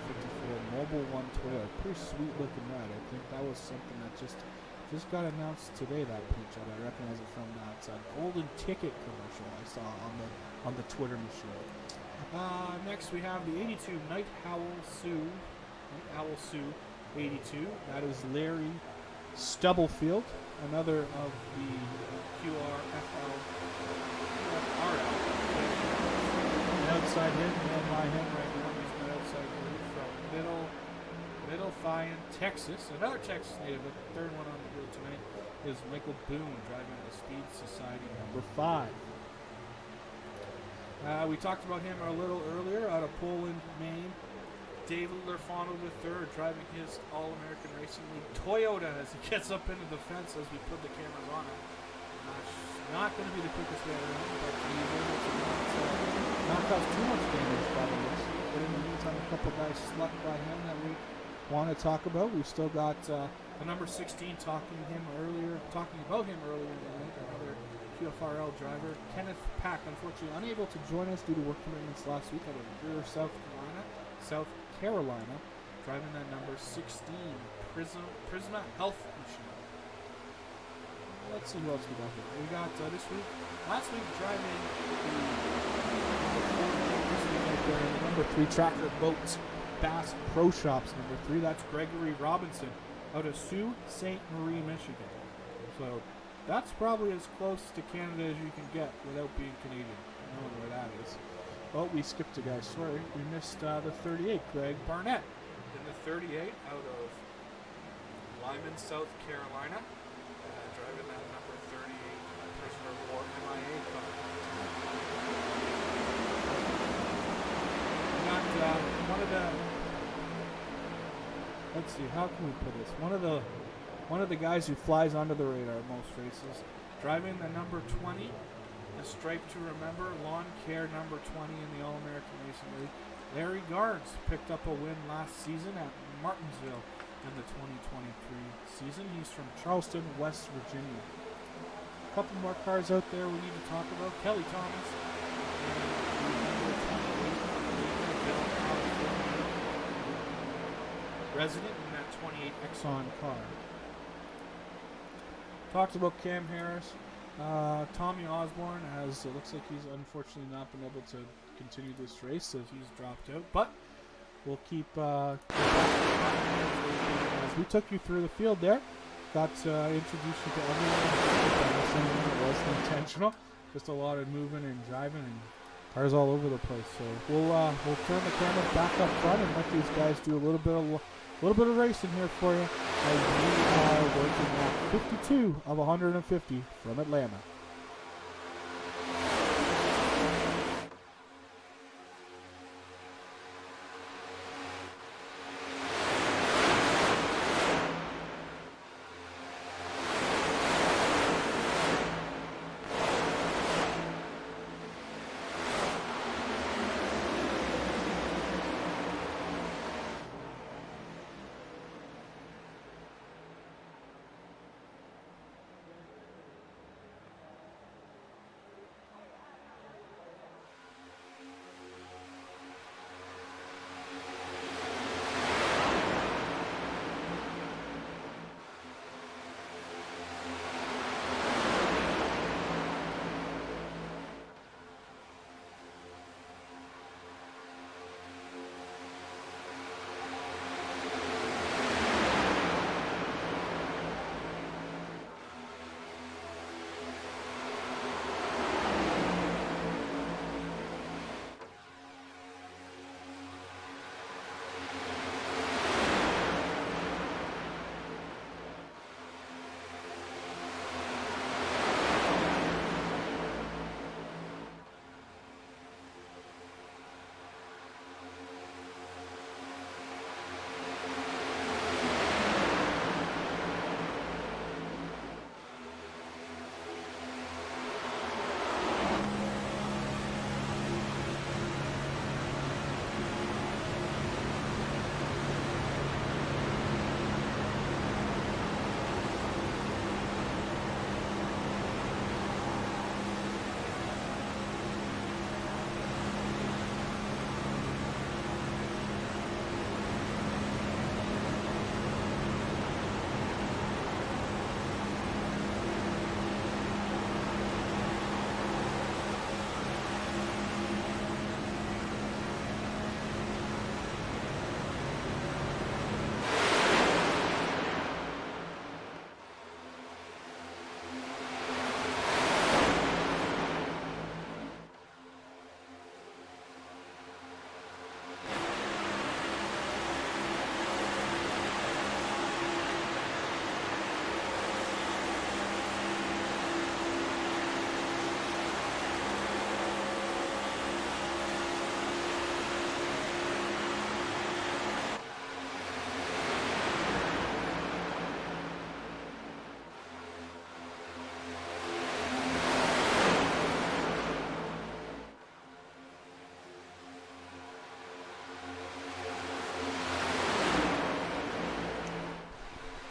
the 54 Mobile 1 Toyota. Pretty sweet looking ride. I think that was something that just got announced today, that paint job. I recognize it from that golden ticket commercial I saw on the Twitter machine. Next we have the 82 Night Owl Sioux 82. That is Larry Stubblefield, another of the QRFL. And outside him, and by him right now, he's got outside group from Middle Thyon, Texas. Another Texas native, but the third one on the field tonight is Michael Boone, driving the Speed Society number 5. We talked about him a little earlier out of Poland, Maine. David Lerfano III driving his All-American Racing League Toyota as he gets up into the fence as we put the cameras on him. Not going to be the quickest way around, but he's able to not cause too much damage by the looks. But in the meantime, a couple guys sluck by him that we want to talk about. We've still got the number 16 talking about him earlier in the night. Another QFRL driver, Kenneth Pack, unfortunately unable to join us due to work commitments last week out of Greer, South Carolina, driving that number 16 Prisma Health Machine. Let's see who else we got here. We got last week driving the number 3 Tractor Boats Bass Pro Shops number 3. That's Gregory Robinson out of Sault Ste. Marie, Michigan. So that's probably as close to Canada as you can get without being Canadian. I don't know where that is. Oh, we skipped a guy. Sorry, we missed the 38, Greg Barnett. In the 38 out of Lyman, South Carolina, driving that number 38 prisoner of war MIA car. We got one of the. Let's see, how can we put this? One of the guys who flies under the radar most races, driving the number 20, the Stripe to Remember Lawn Care number 20 in the All-American Racing League. Larry Guards picked up a win last season at Martinsville in the 2023 season. He's from Charleston, West Virginia. A couple more cars out there we need to talk about. Kelly Thomas. Resident in that 28 Exxon car. Talked about Cam Harris. Tommy Osborne it looks like he's unfortunately not been able to continue this race as he's dropped out, but we'll keep as we took you through the field there. got introduced you to everyone. It wasn't intentional. Just a lot of moving and driving and cars all over the place. So we'll turn the cameras back up front and let these guys do a little bit of racing here for you as we are working at 52 of 150 from Atlanta.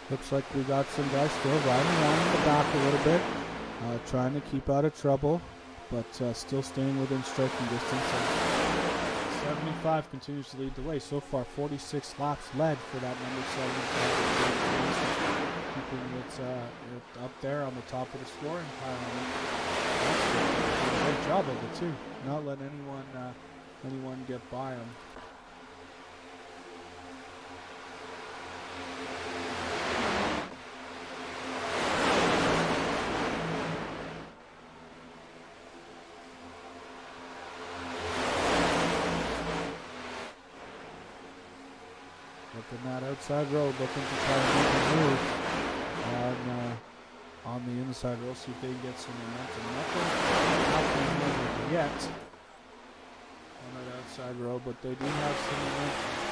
Looks like we got some guys still riding around in the back a little bit, trying to keep out of trouble, but still staying within striking distance. 75 continues to lead the way. So far, 46 laps led for that number 75. Keeping it up there on the top of the scoring pile. Great job of it too. Not letting anyone get by him. Up in that outside road, looking to try to make a move on the inside road, see if they can get some momentum. Nothing happening yet on that outside road, but they do have some momentum.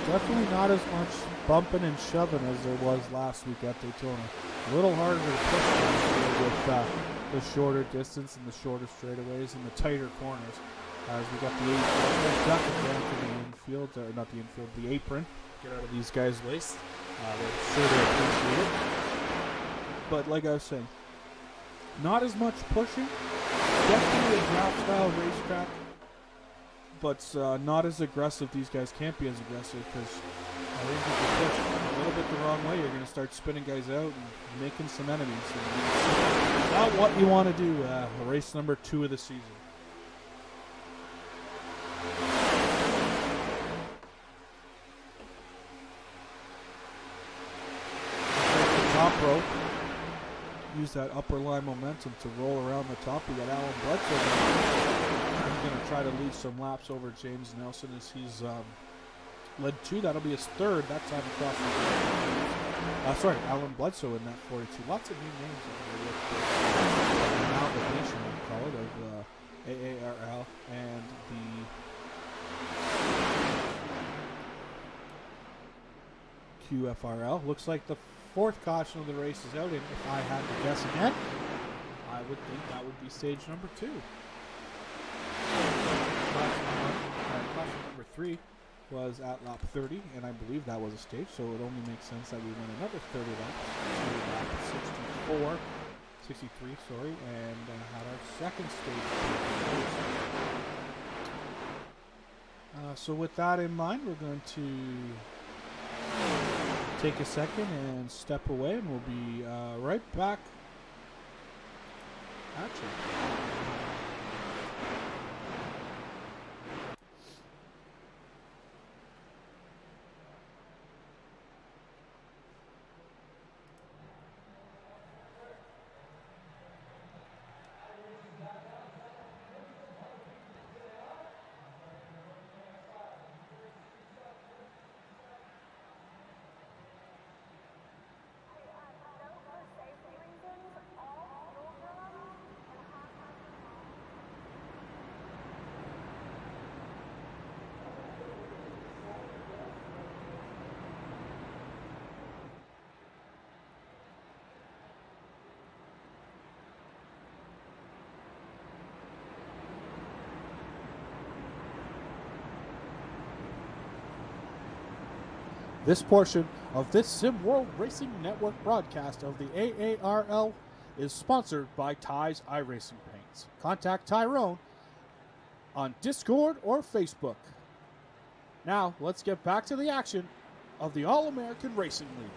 Definitely not as much bumping and shoving as there was last week at Daytona. A little harder to push with the shorter distance and the shorter straightaways and the tighter corners. As we got the jacket down to the infield, or not the infield, the apron. Get out of these guys' waist. They're sure they appreciate it. But like I was saying, not as much pushing. Definitely a draft-style racetrack, but not as aggressive. These guys can't be as aggressive because I think if you push a little bit the wrong way, you're going to start spinning guys out and making some enemies. And not what you want to do. Race number 2 of the season. The top rope. Use that upper line momentum to roll around the top. We got Alan Bledsoe. I'm going to try to lead some laps over James Nelson as he's led 2. That'll be his 3rd that time across the Alan Bledsoe in that 42. Lots of new names over with the amalgamation, we call it, of AARL and the QFRL. Looks like the 4th caution of the race is out, and if I had to guess again, I would think that would be stage number 2. Caution number 3 was at lap 30, and I believe that was a stage, so it only makes sense that we win another 30 laps, lap 63, and had our 2nd stage. So with that in mind, we're going to take a second and step away, and we'll be right back at you. This portion of this Sim World Racing Network broadcast of the AARL is sponsored by Ty's iRacing Paints. Contact Tyrone on Discord or Facebook. Now, let's get back to the action of the All-American Racing League.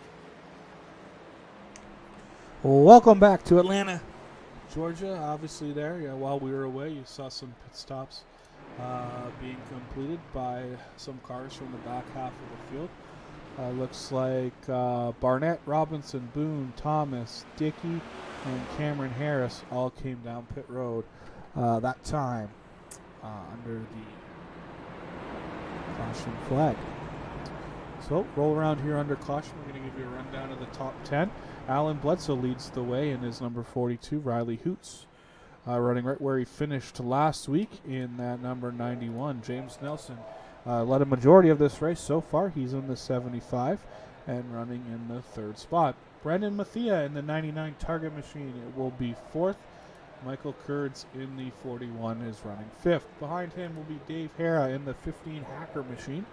Welcome back to Atlanta, Georgia. Obviously there, while we were away, you saw some pit stops being completed by some cars from the back half of the field. Looks like Barnett, Robinson, Boone, Thomas, Dickey, and Cameron Harris all came down pit road that time under the caution flag. So, roll around here under caution. We're going to give you a rundown of the top 10. Alan Bledsoe leads the way in his number 42. Riley Hoots running right where he finished last week in that number 91. James Nelson led a majority of this race so far. He's in the 75 and running in the 3rd spot. Brendan Mathia in the 99 Target Machine. It will be 4th. Michael Kurds in the 41 is running 5th. Behind him will be Dave Hara in the 15 Hacker Machine,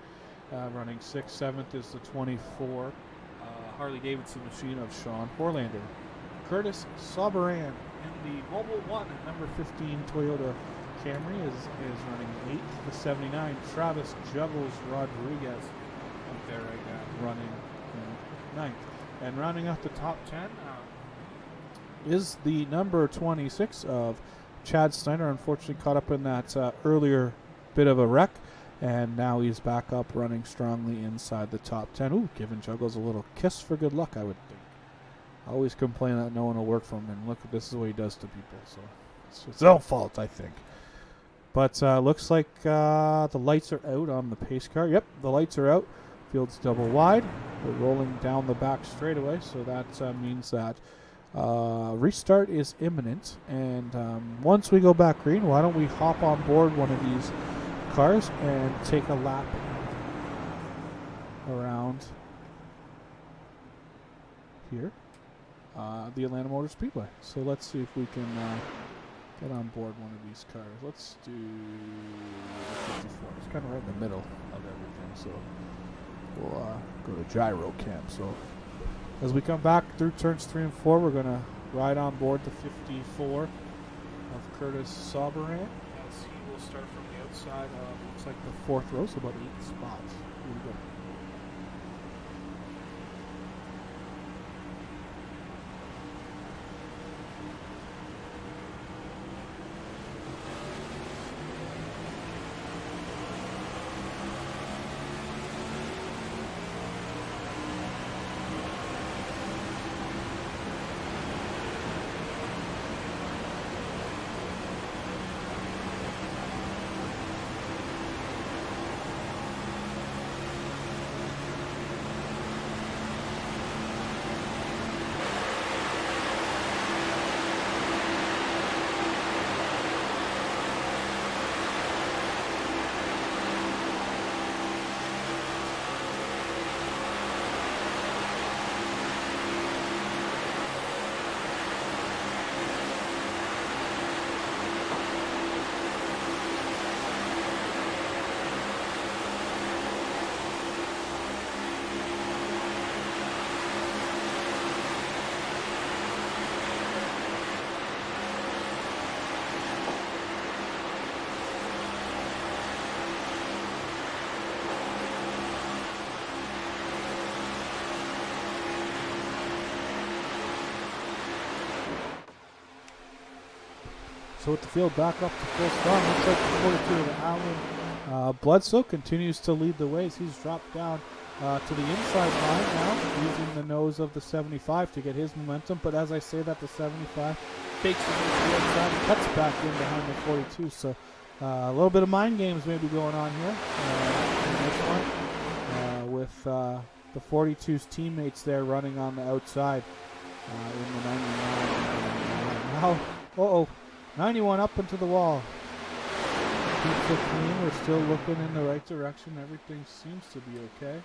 running 6th. 7th is the 24 Harley Davidson Machine of Sean Horlander. Curtis Soberan in the Mobile 1 at number 15 Toyota Camry is running 8th. The 79 Travis Juggles Rodriguez up there right now, running 9th. And rounding up the top 10 is the number 26 of Chad Steiner. Unfortunately caught up in that earlier bit of a wreck, and now he's back up running strongly inside the top 10. Ooh, giving Juggles a little kiss for good luck, I would think. I always complain that no one will work for him, and look, this is what he does to people. So it's his own fault, I think. But looks like the lights are out on the pace car. Yep, the lights are out. Field's double wide. We're rolling down the back straightaway, so that means that restart is imminent. And once we go back green, why don't we hop on board one of these cars and take a lap around here, the Atlanta Motor Speedway. So let's see if we can get on board one of these cars. Let's do the 54. It's kind of right in the middle of everything. So we'll go to gyro camp. So as we come back through turns 3 and 4, we're going to ride on board the 54 of Curtis Sauberan as he will start from the outside of, looks like the 4th row, so about 8 spots. Here we go. So with the field back up to full start, looks like the 42 of Alan Bledsoe continues to lead the way as he's dropped down to the inside line now, using the nose of the 75 to get his momentum. But as I say that, the 75 fakes it into the outside and cuts back in behind the 42. So a little bit of mind games maybe going on here in this one with the 42's teammates there running on the outside in the 99. Now, 91 up into the wall. Keeps it clean. We're still looking in the right direction. Everything seems to be okay.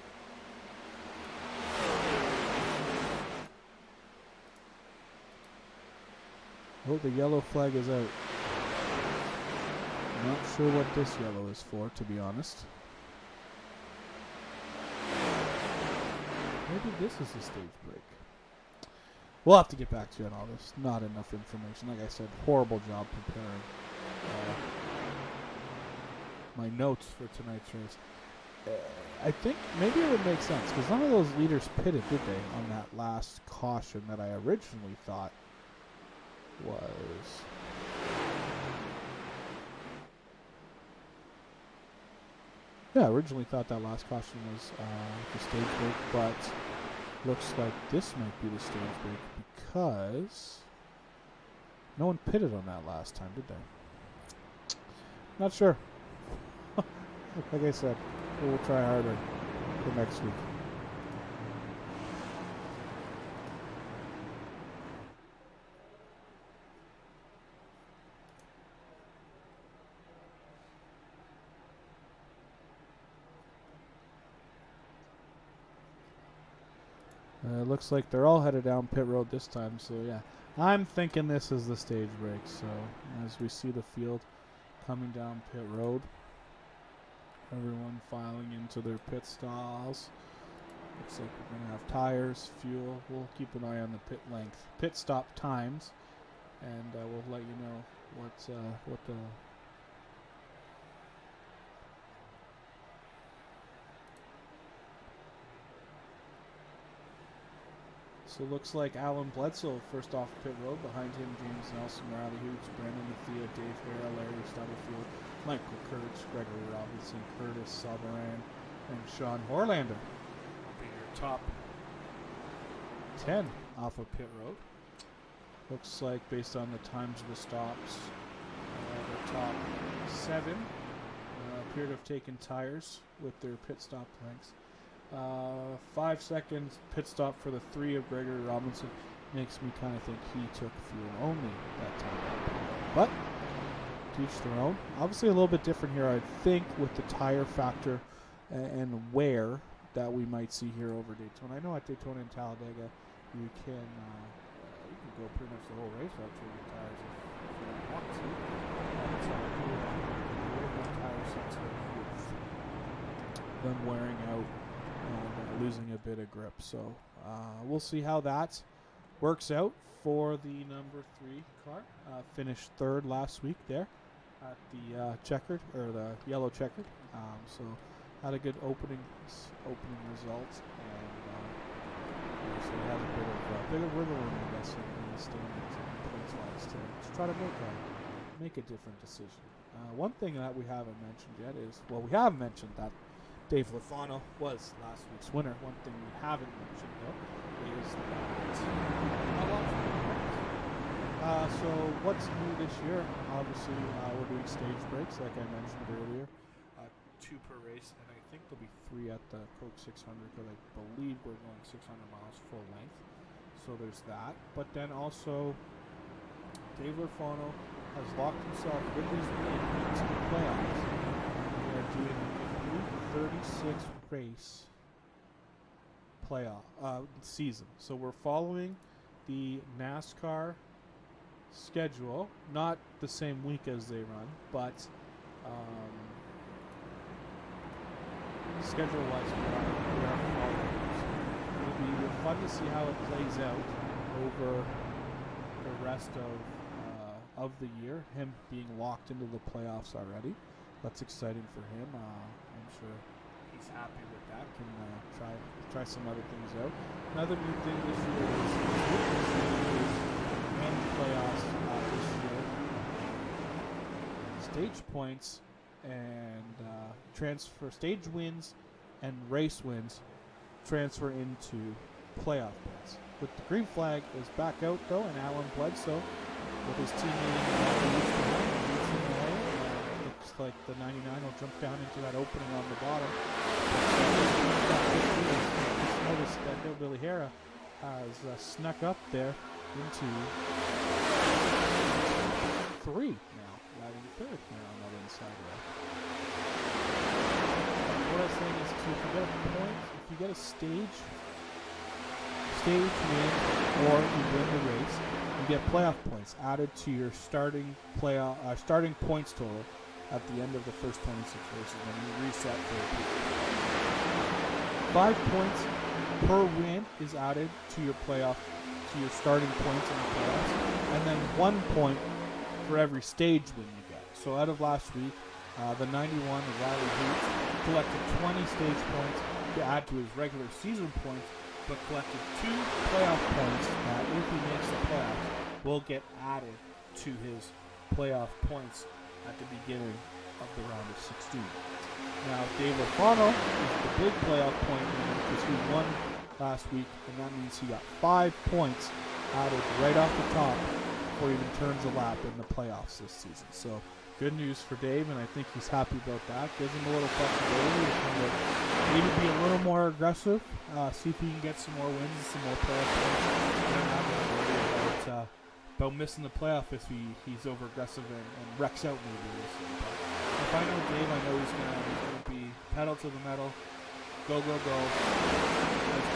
Oh, the yellow flag is out. Not sure what this yellow is for, to be honest. Maybe this is the stage break. We'll have to get back to you on all this. Not enough information. Like I said, horrible job preparing my notes for tonight's race. I think maybe it would make sense because none of those leaders pitted, did they, on that last caution that I originally thought was... Yeah, I originally thought that last caution was the stage break, but looks like this might be the stage break because no one pitted on that last time, did they? Not sure. Like I said, we'll try harder for next week. Looks like they're all headed down pit road this time, so yeah. I'm thinking this is the stage break, so as we see the field coming down pit road, everyone filing into their pit stalls. Looks like we're going to have tires, fuel. We'll keep an eye on the pit length, pit stop times, and we'll let you know what the... So it looks like Alan Bledsoe first off pit road. Behind him, James Nelson, Riley Hoops, Brandon Mathia, Dave Hare, Larry Stubblefield, Michael Kurtz, Gregory Robinson, Curtis Sauberan, and Sean Horlander. Will be your top 10 off of pit road. Looks like based on the times of the stops, the top 7 appear to have taken tires with their pit stop lengths. 5 seconds pit stop for the 3 of Gregory Robinson makes me kind of think he took fuel only that time. But to each their own. Obviously a little bit different here, I think, with the tire factor and wear that we might see here over Daytona. I know at Daytona and Talladega you can go pretty much the whole race without changing tires if you want to. But tire sensitive with them wearing out and losing a bit of grip. So we'll see how that works out for the number 3 car. Finished third last week there at the checkered, or the yellow checkered. So had a good opening result, and so he has a bit of wiggle room, I guess, in the standings points-wise to try to make a different decision. One thing that we haven't mentioned yet is, well, we have mentioned that Dave Lafano was last week's winner. One thing we haven't mentioned, though, is that so what's new this year? Obviously, we're doing stage breaks, like I mentioned earlier. 2 per race, and I think there'll be 3 at the Coke 600, because I believe we're going 600 miles full length. So there's that. But then also, Dave Lafano has locked himself with his win into the playoffs. We are doing a complete 36 race playoff season. So we're following the NASCAR schedule, not the same week as they run, but schedule-wise we are following. It'll be fun to see how it plays out over the rest of the year. Him being locked into the playoffs already, that's exciting for him. I'm sure he's happy with that. Can try some other things out. Another new thing this year is in playoffs this year. Stage points and transfer stage wins and race wins transfer into playoff points. With the green flag is back out though, and Alan Bledsoe with his teammate looks like the 99 will jump down into that opening on the bottom. Just noticed that Hillbilly Hara has snuck up there into 3 now, riding 3rd here on that inside row. What I was saying is, if you get a point, if you get a stage win, or you win the race, you get playoff points added to your starting points total at the end of the first 26 races when you reset for a 5 points per win is added to your starting points in the playoffs, and then 1 point for every stage win you get. So out of last week, the 91 of Riley Hoots collected 20 stage points to add to his regular season points, but collected 2 playoff points that, if he makes the playoffs, will get added to his playoff points at the beginning of the round of 16. Now, Dave Lafano is the big playoff point winner because he won last week, and that means he got 5 points added right off the top before he even turns a lap in the playoffs this season. So, good news for Dave, and I think he's happy about that. Gives him a little flexibility to kind of maybe be a little more aggressive, see if he can get some more wins and some more playoff points. I don't have to worry about missing the playoff if he's over aggressive and wrecks out maybe. But if I know Dave, I know he's gonna be pedal to the metal, go, as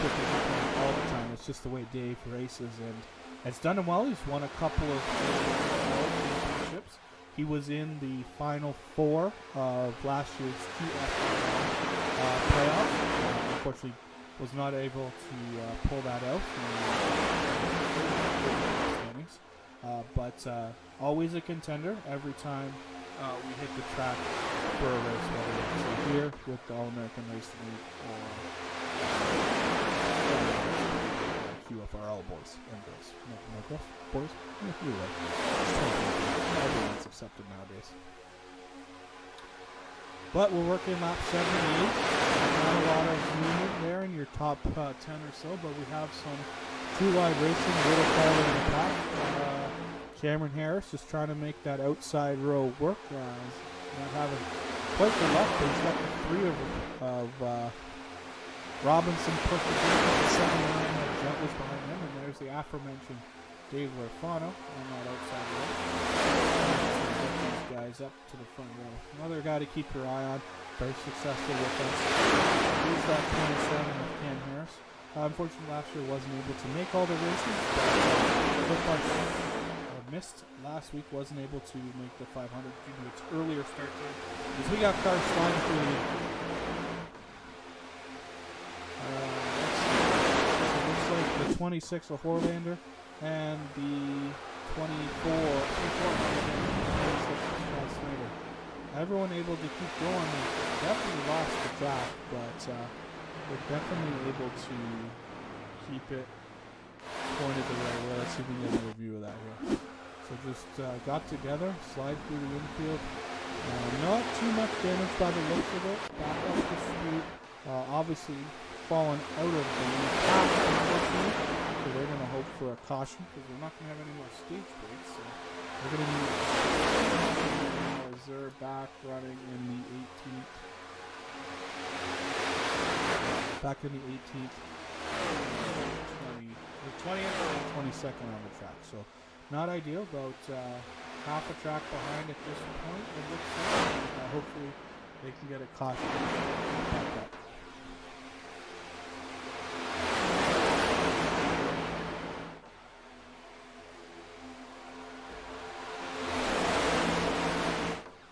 quick as he can all the time. It's just the way Dave races, and it's done him well. He's won a couple of championships. He was in the final 4 of last year's playoff. Unfortunately, was not able to pull that out. But always a contender every time we hit the track for a race, whether it's here with the All-American Racing League or QFRL boys and girls. No girls? Boys? Yeah, either way. Everyone's accepted nowadays. But we're working lap 78. Not a lot of movement there in your top 10 or so, but we have some 2-wide racing, a little farther in the pack. Cameron Harris just trying to make that outside row work. He's not having quite the luck, but he's got the 3 of Robinson pushing in. 79 Jet was behind him, and there's the aforementioned Dave Lafano on that outside row. Get these guys up to the front row. Another guy to keep your eye on. Very successful with us. Here's that 27 of Cam Harris. Unfortunately, last year wasn't able to make all the races. So far, missed last week, wasn't able to make the 500 due to its earlier start time. As we got cars flying through the 26 a Horlander, and the 24 Scott Snyder. Everyone able to keep going. They definitely lost the draft, but they're definitely able to keep it pointed the right way. Let's see if we can get another view of that here. So just got together, slide through the infield. Not too much damage by the looks of it. Back up the street. Obviously fallen out of the path, unfortunately. So they're going to hope for a caution because we're not going to have any more stage breaks. So they're going to need as they're back running in the 18th. Back in the 18th. 20th and 22nd on the track. So not ideal, about half a track behind at this point. It looks like hopefully they can get a caution back up.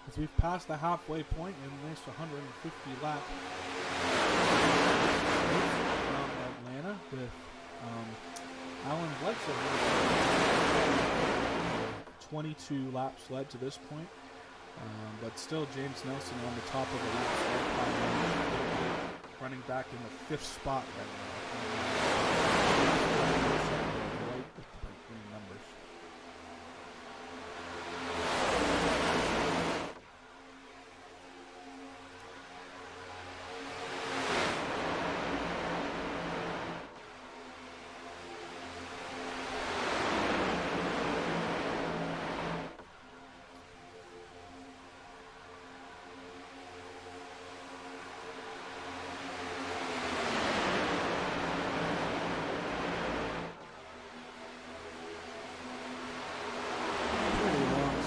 As we've passed the halfway point in this 150 lap from Atlanta with Alan Bledsoe. 22 laps led to this point, but still James Nelson on the top of the lap, running back in the 5th spot right now. Right with the green numbers.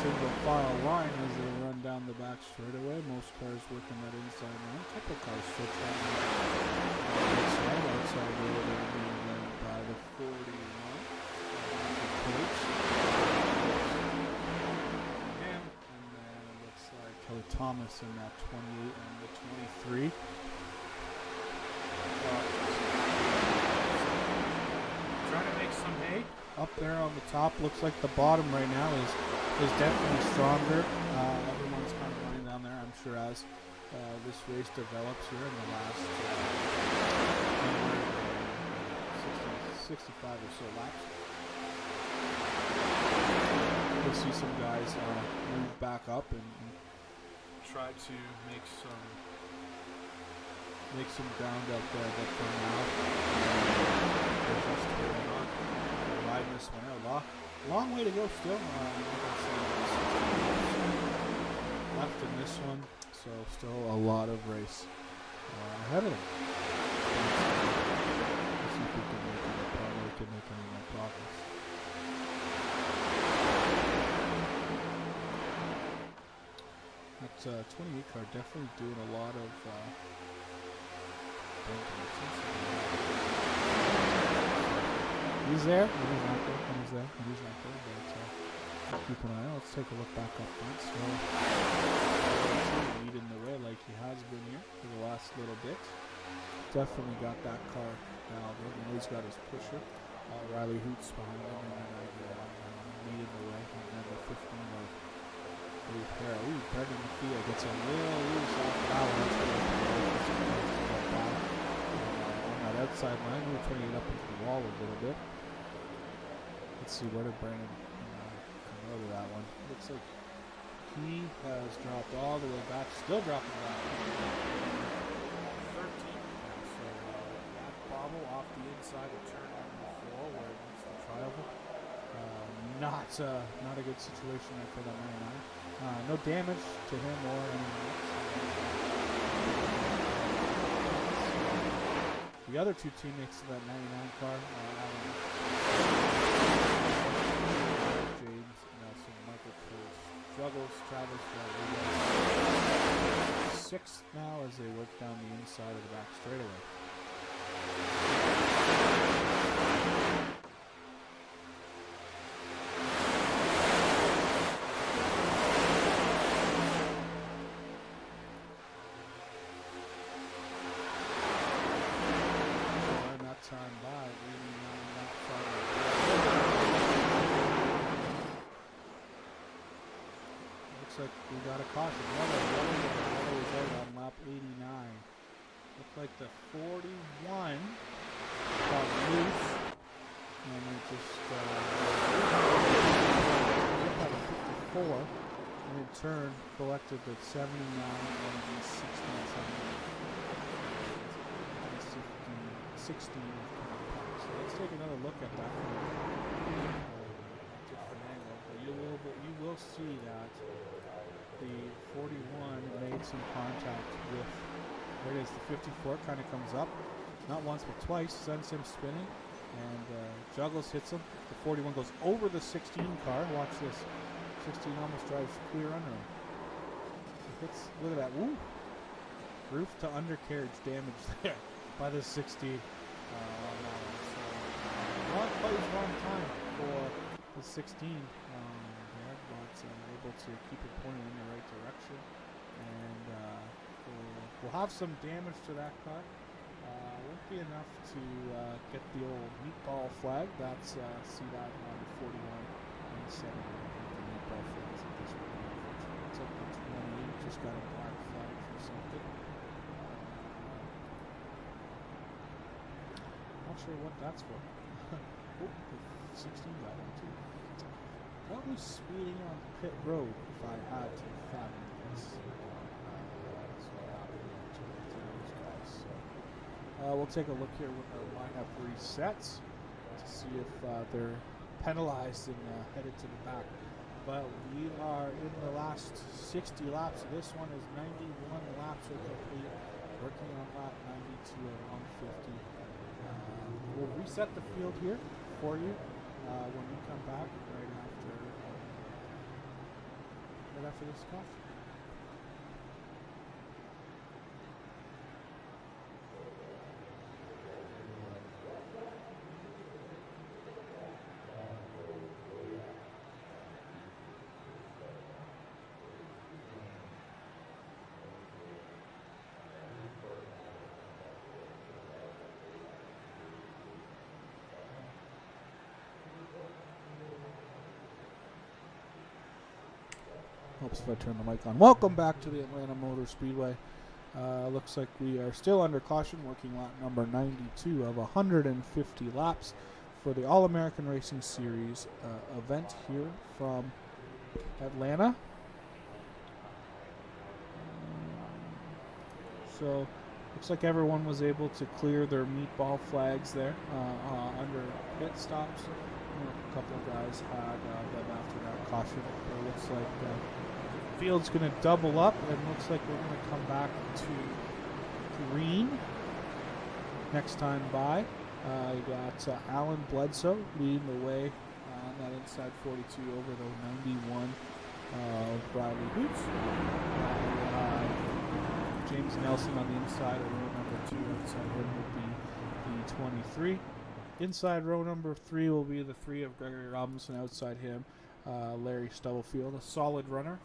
Single file line as they run down the back straightaway. Most cars working that inside line. A couple cars switch that outside the road and being led by the 41. And then it looks like Kelly Thomas in that 28 and the 23. Trying to make some hay up there on the top. Looks like the bottom right now is definitely stronger. Everyone's kind of running down there, I'm sure, as this race develops here in the last 65 or so laps. We'll see some guys move back up and try to make some ground out there, but for now, they're just holding on. They're riding this one out. Long way to go still. Left in this one, so still a lot of race ahead of them. Let's see if we can make any more progress. That 28 car definitely doing a lot of he's there, and he's not there, and he's there, and he's not there, but keep an eye out. Let's take a look back up front. So leading the way like he has been here for the last little bit. Definitely got that car now. He's got his pusher. Riley Hoots behind him, and then leading the way, and then the 15 of Dave Harrell. Brendan McPhee gets a little loose off the balance. On that outside line, we're trying to get up into the wall a little bit. Let's see, where did Brandon come over that one? Looks like he has dropped all the way back, still dropping back. 13. So that bobble off the inside of turn number 4 where it wants to travel. Not a good situation there for that 99. No damage to him or anyone else. The other two teammates to that 99 car, James Nelson, Michael Cruz, struggles, Travis Rodriguez. 6th now as they work down the inside of the back straightaway. Time by 89 laps like we got a caution. Yellow is out on lap 89. Looked like the 41 got loose, and it just had a 54, and in turn collected the 79 and the 16. So let's take another look at that from a different angle. But you will see that the 41 made some contact with. There it is. The 54 kind of comes up, not once but twice, sends him spinning, and juggles, hits him. The 41 goes over the 16 car. Watch this. 16 almost drives clear under him. It hits. Look at that. Woo! Roof to undercarriage damage there by the 60. Not quite as long time for the 16 there, but able to keep it pointing in the right direction. And we'll have some damage to that car. Won't be enough to get the old meatball flag. That's see that on the 41 and the 70. The meatball flags at this point. Looks like the 28 just got a black flag for something. Not sure what that's for. Oh, the 16 got one too. Probably speeding on pit road if I had to fathom this. That's what happened to those guys. So, we'll take a look here with our lineup resets to see if they're penalized and headed to the back. But we are in the last 60 laps. This one is 91 laps are complete. Working on lap 92 at 150. We'll reset the field here for you when we come back right after this caution. Oops, if I turn the mic on. Welcome back to the Atlanta Motor Speedway. Looks like we are still under caution, working lap number 92 of 150 laps for the All-American Racing Series event here from Atlanta. So, looks like everyone was able to clear their meatball flags there under pit stops. A couple of guys had them after that caution. It looks like field's going to double up, and looks like we're going to come back to green next time by. You got Alan Bledsoe leading the way on that inside 42 over the 91 Bradley Hoots. James Nelson on the inside of row number 2. Outside him will be the 23. Inside row number 3 will be the 3 of Gregory Robinson. Outside him, Larry Stubblefield, a solid runner.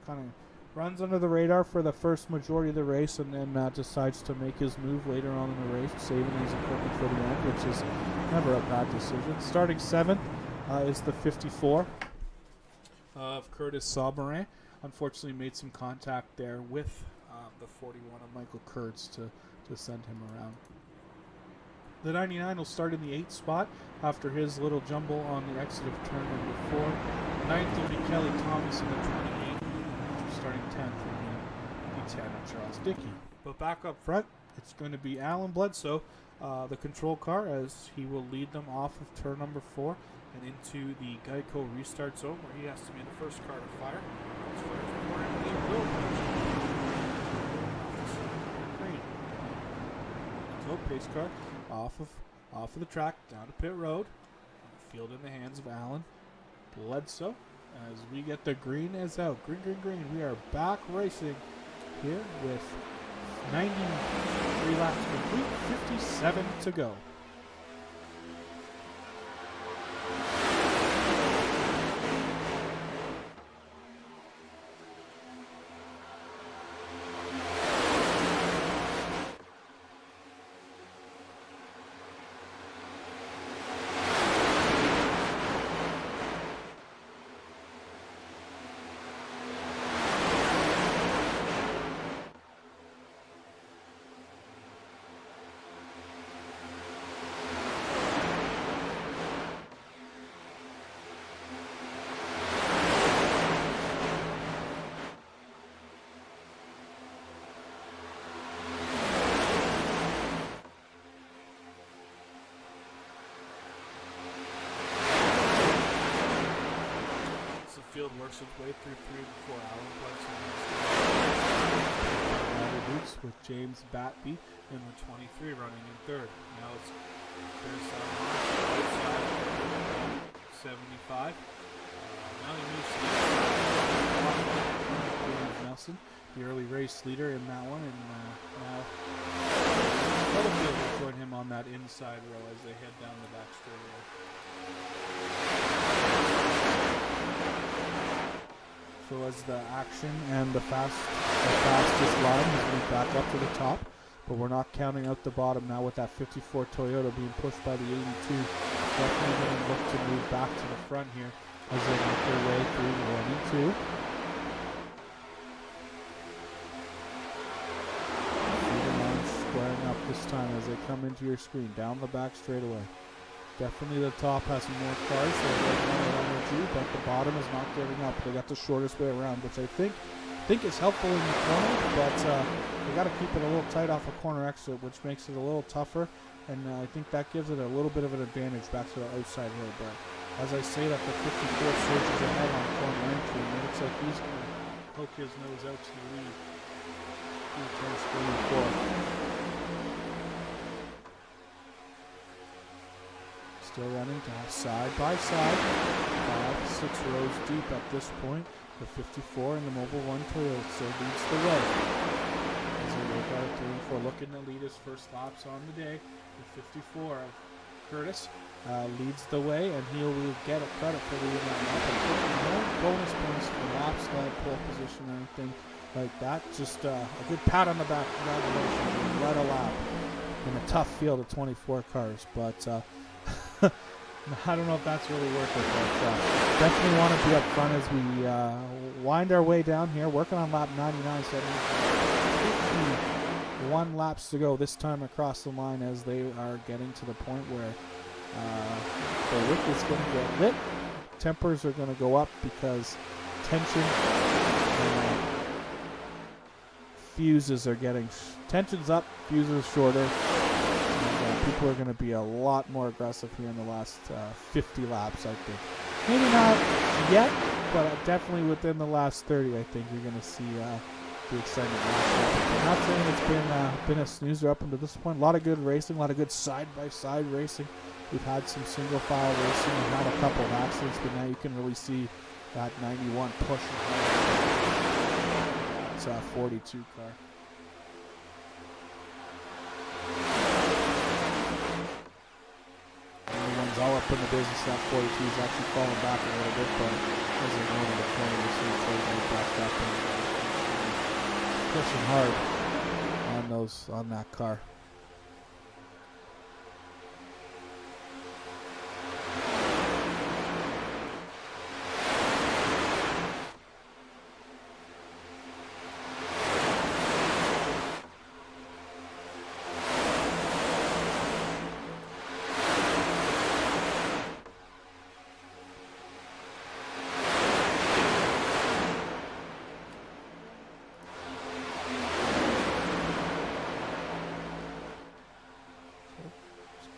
Kind of runs under the radar for the first majority of the race, and then decides to make his move later on in the race, saving his equipment for the end, which is never a bad decision. Starting 7th is the 54 of Curtis Sauberin. Unfortunately, made some contact there with the 41 of Michael Kurtz to send him around. The 99 will start in the 8th spot after his little jumble on the exit of turn number 4. 9th will be Kelly Thomas in the 28th. Starting 10th will be 10 of Charles Dickey. But back up front, it's going to be Alan Bledsoe, the control car, as he will lead them off of turn number 4 and into the Geico restart zone, where he has to be the first car to fire. So pace car off of the track down to pit road. Field in the hands of Alan Bledsoe. As we get the green is out. Green, green, green. We are back racing here with 93 laps complete, 57 to go. field works its way through 3 before Allen plugs in boots with James Batby in the 23 running in third. Now it's outside 75. Now he moves James Nelson, the early race leader in that one, and now Littlefield will join him on that inside row as they head down the back straightaway. So as the action and the fastest line has moved back up to the top, but we're not counting out the bottom now with that 54 Toyota being pushed by the 82. Definitely going to look to move back to the front here as they make their way through 1 and 2. See the line squaring up this time as they come into your screen, down the back straightaway. Definitely the top has more cars, so they're more energy, but the bottom is not giving up. They got the shortest way around, which I think is helpful in the corner, but they got to keep it a little tight off a corner exit, which makes it a little tougher, and I think that gives it a little bit of an advantage back to the outside road. But as I say that, the 54 surges ahead on corner entry, and it looks like he's going to poke his nose out to the lead. Through turns 3 and 4. Still running side by side, 5-6 rows deep at this point. The 54 and the Mobile 1 Toyota still leads the way. As we look at it 3 and 4, looking to lead his first laps on the day. The 54 of Curtis leads the way, and he will get a credit for leading that lap. No bonus points for laps, pole position, or anything like that. Just a good pat on the back. Congratulations. Led a lap in a tough field of 24 cars, but I don't know if that's really worth it, but definitely want to be up front as we wind our way down here, working on lap 99, 51 laps to go this time across the line as they are getting to the point where the wick is going to get lit. Tempers are going to go up because tension fuses are getting tensions up, fuses shorter. People are going to be a lot more aggressive here in the last 50 laps, I think. Maybe not yet, but definitely within the last 30, I think you're going to see the excitement. I'm not saying it's been a snoozer up until this point. A lot of good racing, a lot of good side-by-side racing. We've had some single-file racing and had a couple of accidents, but now you can really see that 91 push. It's a 42 car. All up in the business. That 42 is actually falling back a little bit, but as they go into the corner, you see it's right back up and pushing hard on that car.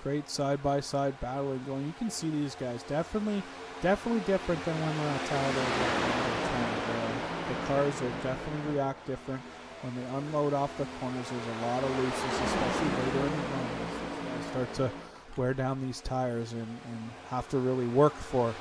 Great side-by-side battling going. You can see these guys definitely different than when we're on Talladega. The cars are definitely react different when they unload off the corners. There's a lot of looseness, especially later in the run. They start to wear down these tires and have to really work for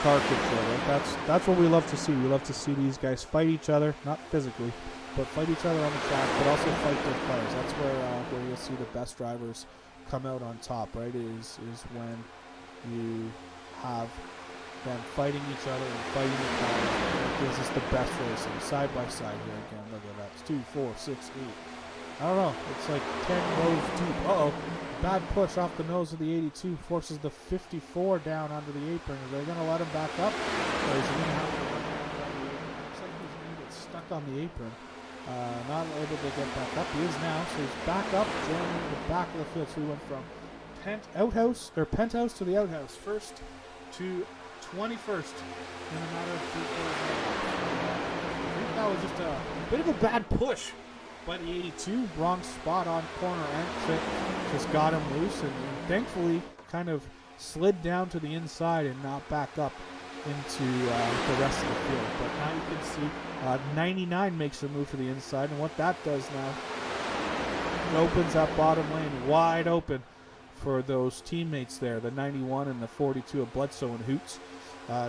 car control. Right? That's what we love to see. We love to see these guys fight each other, not physically, but fight each other on the track, but also fight their cars. That's where you'll see the best drivers come out on top, right? Is when you have them fighting each other and fighting the cars. This is the best racing, side by side here again. Look at that. It's 2, 4, 6, 8. I don't know. It's like 10 rows deep. Uh-oh. Bad push off the nose of the 82 forces the 54 down onto the apron. Are they going to let him back up? Or is he going to have to run down the apron? Looks like he's going to get stuck on the apron. Not able to get back up. He is now, so he's back up, joining the back of the field. So he went from penthouse to the outhouse, first to 21st in a matter of 3 quarters. I think that was just a bit of a bad push by the 82. Wrong spot on corner exit, just got him loose, and thankfully kind of slid down to the inside and not back up into the rest of the field. But now you can see 99 makes a move to the inside, and what that does now, it opens that bottom lane wide open for those teammates there, the 91 and the 42 of Bledsoe and Hoots.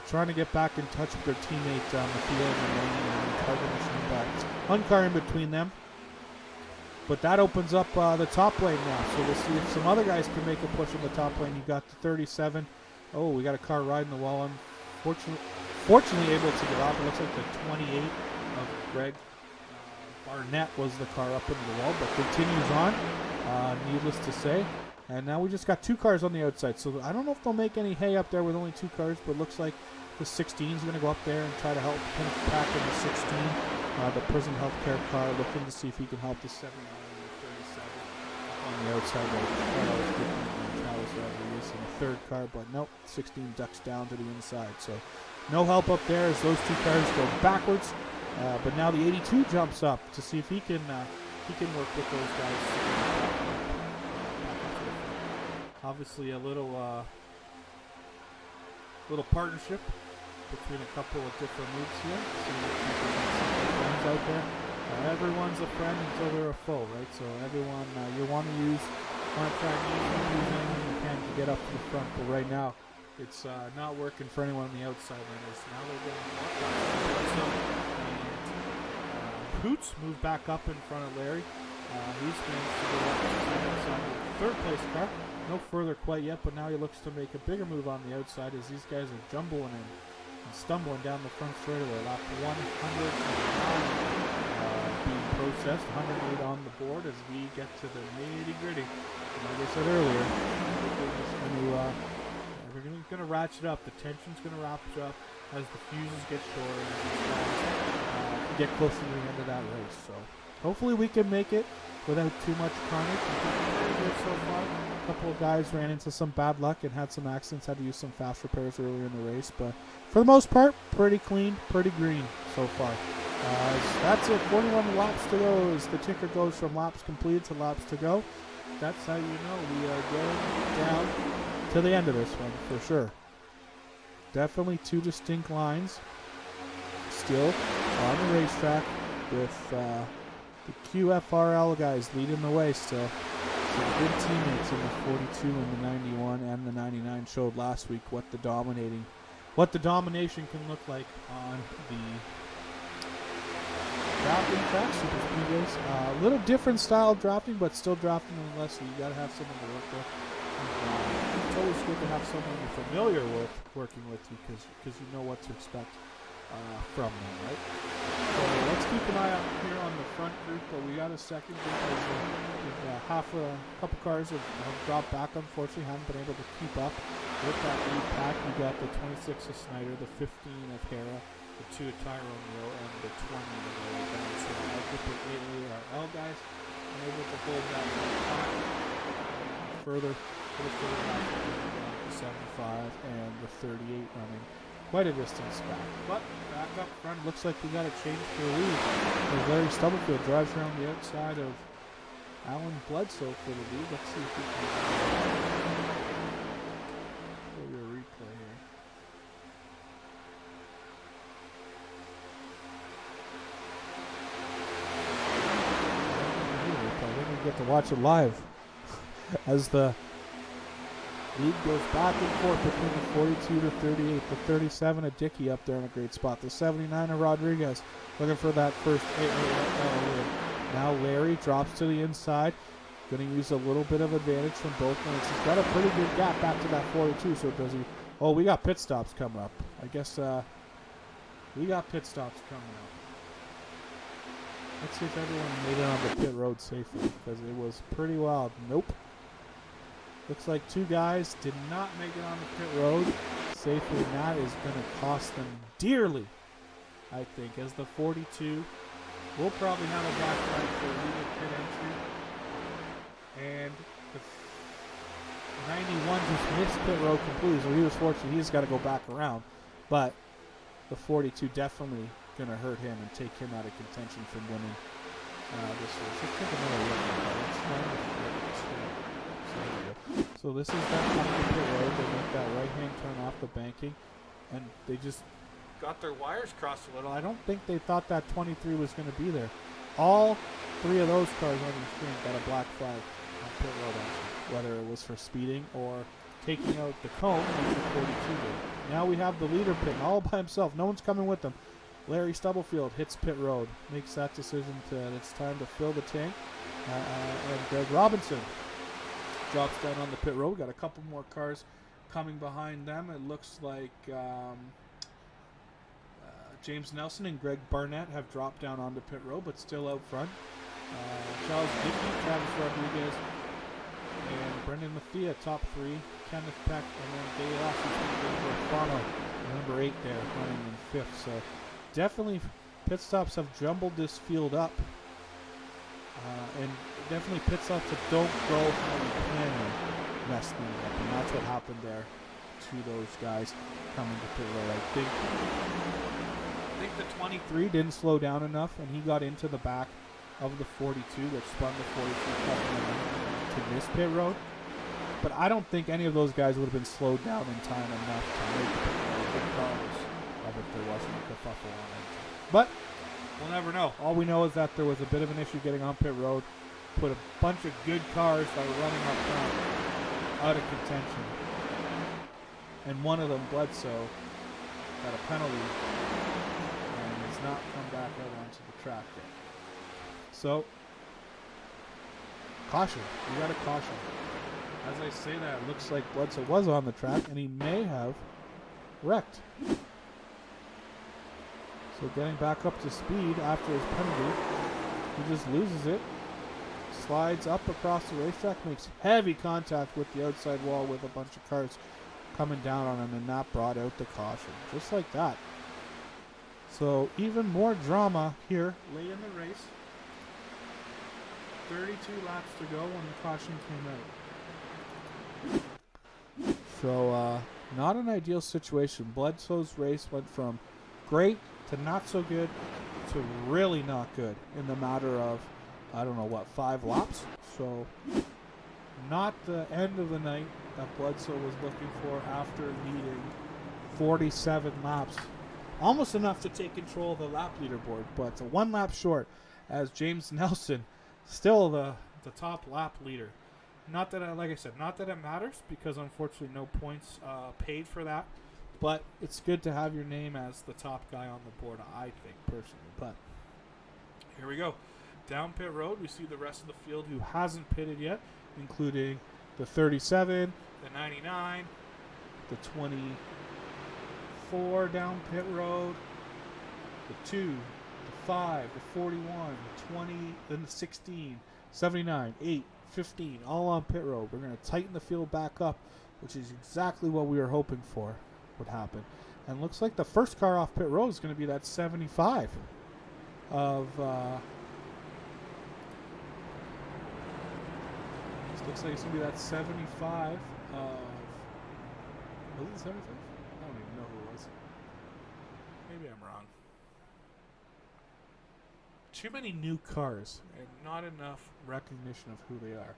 Trying to get back in touch with their teammate on the field, and 99 target machine back. Uncar in between them. But that opens up the top lane now. So we'll see if some other guys can make a push in the top lane. You got the 37. Oh, we got a car riding the wall. Fortunately able to get off. It looks like the 28 of Greg Barnett was the car up into the wall, but continues on, needless to say. And now we just got 2 cars on the outside. So I don't know if they'll make any hay up there with only 2 cars, but it looks like the 16 is going to go up there and try to help pack in the 16. The prison healthcare car, looking to see if he can help the 79 and the 37 on the outside. Charles Rodriguez in the 3rd car, but nope, 16 ducks down to the inside. So no help up there as those 2 cars go backwards. But now the 82 jumps up to see if he can work with those guys. Obviously a little partnership between a couple of different moves here. So friends out there. Everyone's a friend until they're a foe, right? So everyone you want to try and use anything you can to get up to the front. But right now, it's not working for anyone on the outside laners. Now they're going and Hoots moved back up in front of Larry. He's managed to go up to the outside of the 3rd place car. No further quite yet, but now he looks to make a bigger move on the outside as these guys are jumbling and stumbling down the front straightaway. Lap 109 being processed, 108 on the board as we get to the nitty-gritty. Like I said earlier, we're going to ratchet up. The tension's going to ratchet up as the fuses get shorter and as these guys get closer to the end of that race. So hopefully we can make it without too much carnage. Very good so far. A couple of guys ran into some bad luck and had some accidents, had to use some fast repairs earlier in the race, but for the most part, pretty clean, pretty green so far. That's it. 41 laps to go as the ticker goes from laps completed to laps to go. That's how you know we are getting down to the end of this one for sure. Definitely 2 distinct lines still on the racetrack with the QFRL guys leading the way still. Some good teammates in the 42 and the 91 and the 99 showed last week what the domination can look like on the drafting track, super speedways. A little different style of drafting, but still drafting nonetheless, so you got to have someone to work with. It's always good to have someone you're familiar with working with you because you know what to expect from them, right? So let's keep an eye out here on the front group, but we got a second group as a couple cars have dropped back, unfortunately, haven't been able to keep up with that lead pack. You got the 26 of Snyder, the 15 of Hera, the 2 of Tyrone Mill, and the 20 of Logan. So our group of AARL guys able to hold that further back to 75 and the 38 running quite a distance back. But back up front, looks like we got a change for a lead. As Larry Stubblefield drives around the outside of Alan Bledsoe for the lead. Let's see if we can show you a replay here. I think we get to watch it live as the lead goes back and forth between the 42 to 38. The 37 of Dickey up there in a great spot. The 79 of Rodriguez looking for that first AARL win. Now Larry drops to the inside. Going to use a little bit of advantage from both lanes. He's got a pretty good gap back to that 42, so does he? Oh, we got pit stops coming up. I guess we got pit stops coming up. Let's see if everyone made it on the pit road safely, because it was pretty wild. Nope. Looks like 2 guys did not make it on the pit road safely, and that is going to cost them dearly, I think, as the 42 will probably have a black flag for illegal pit entry. And the 91 just missed pit road completely, so he was fortunate. He just got to go back around. But the 42 definitely going to hurt him and take him out of contention from winning this race. Let's take another look at that. Let's find the so this is that kind of pit road. They make that right-hand turn off the banking. and they just got their wires crossed a little. I don't think they thought that 23 was going to be there. All 3 of those cars on the screen got a black flag on pit road action, whether it was for speeding or taking out the cone, which the 42 did. Now we have the leader pitting all by himself. No one's coming with him. Larry Stubblefield hits pit road, makes that decision that it's time to fill the tank, and Greg Robinson drops down on the pit road. Got a couple more cars coming behind them. It looks like James Nelson and Greg Barnett have dropped down onto pit road, but still out front. Charles Dickey, Travis Rodriguez, and Brendan Mathia, top 3. Kenneth Peck, and then Dale Fano, number 8 there, running in 5th. So definitely pit stops have jumbled this field up. And definitely pit stops that don't go how you plan to mess things up. And that's what happened there to those guys coming to pit road. I think the 23 didn't slow down enough, and he got into the back of the 42, which spun the 42 to miss pit road. But I don't think any of those guys would have been slowed down in time enough to make pit road, regardless of if there wasn't a kerfuffle on it. But we'll never know. All we know is that there was a bit of an issue getting on pit road. Put a bunch of good cars that were running up front out of contention. And one of them, Bledsoe, got a penalty and has not come back out onto the track yet. So, caution. We got a caution. As I say that, it looks like Bledsoe was on the track and he may have wrecked. So getting back up to speed after his penalty, he just loses it. Slides up across the racetrack, makes heavy contact with the outside wall with a bunch of cars coming down on him, and that brought out the caution. Just like that. So even more drama here late in the race. 32 laps to go when the caution came out. So not an ideal situation. Bledsoe's race went from great to not so good to really not good in the matter of, I don't know what, 5 laps. So not the end of the night that Bledsoe was looking for after leading 47 laps. Almost enough to take control of the lap leaderboard, but 1 lap short as James Nelson still the top lap leader. Not that, like I said, not that it matters, because unfortunately no points paid for that. But it's good to have your name as the top guy on the board, I think, personally. But here we go. Down pit road, we see the rest of the field who hasn't pitted yet, including the 37, the 99, the 24 down pit road, the 2, the 5, the 41, the 20, then the 16, 79, 8, 15, all on pit road. We're going to tighten the field back up, which is exactly what we were hoping for would happen. And looks like the first car off pit road is going to be that 75 of looks like it's going to be that 75 of, was it 75? I don't even know who it was. Maybe I'm wrong. Too many new cars and not enough recognition of who they are.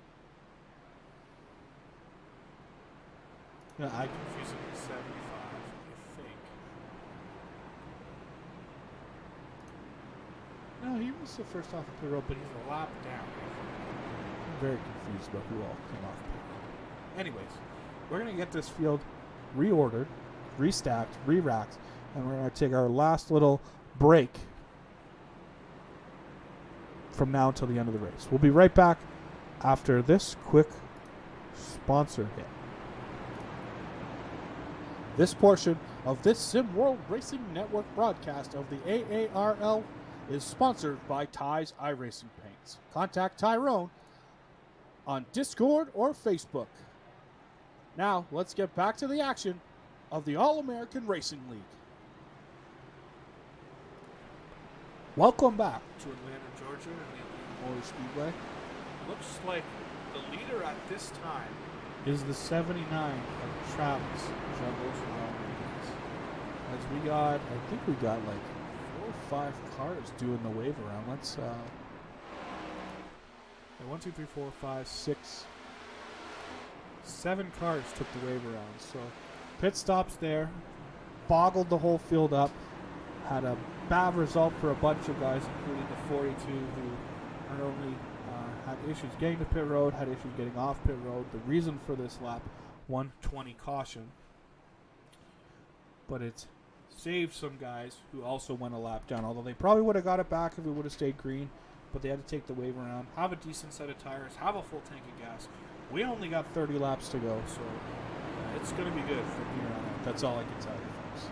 Yeah, I confuse it with 75, I think. No, he was the first off the pit road, but he's a lap down. I'm very confused about who all came off the pit road. Anyways, we're going to get this field reordered, restacked, re-racked, and we're going to take our last little break from now until the end of the race. We'll be right back after this quick sponsor hit. This portion of this SimWorld Racing Network broadcast of the AARL is sponsored by Ty's iRacing Paints. Contact Tyrone on Discord or Facebook. Now, let's get back to the action of the All-American Racing League. Welcome back to Atlanta, Georgia, and the Atlanta Motor Speedway. Looks like the leader at this time is the 79 of Travis Juggles Rodriguez. As we got, I think we got like 4 or 5 cars doing the wave around. Let's, 1, 2, 3, 4, 5, 6, 7 cars took the wave around. So pit stops there. boggled the whole field up. Had a bad result for a bunch of guys, including the 42, who not only had issues getting to pit road, had issues getting off pit road. The reason for this lap, 120 caution. But it saved some guys who also went a lap down, although they probably would have got it back if it would have stayed green. But they had to take the wave around, have a decent set of tires, have a full tank of gas. We only got 30 laps to go, so it's going to be good from here on out. That's all I can tell you, folks.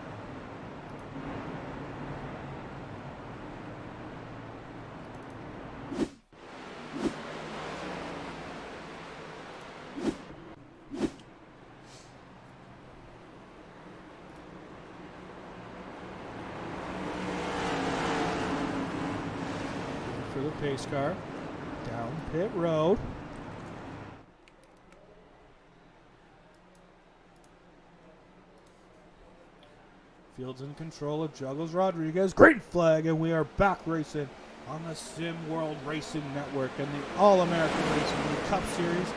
For the pace car, down pit road. Fields in control of Juggles Rodriguez. Green flag, and we are back racing on the Sim World Racing Network and the All-American Racing League Cup Series.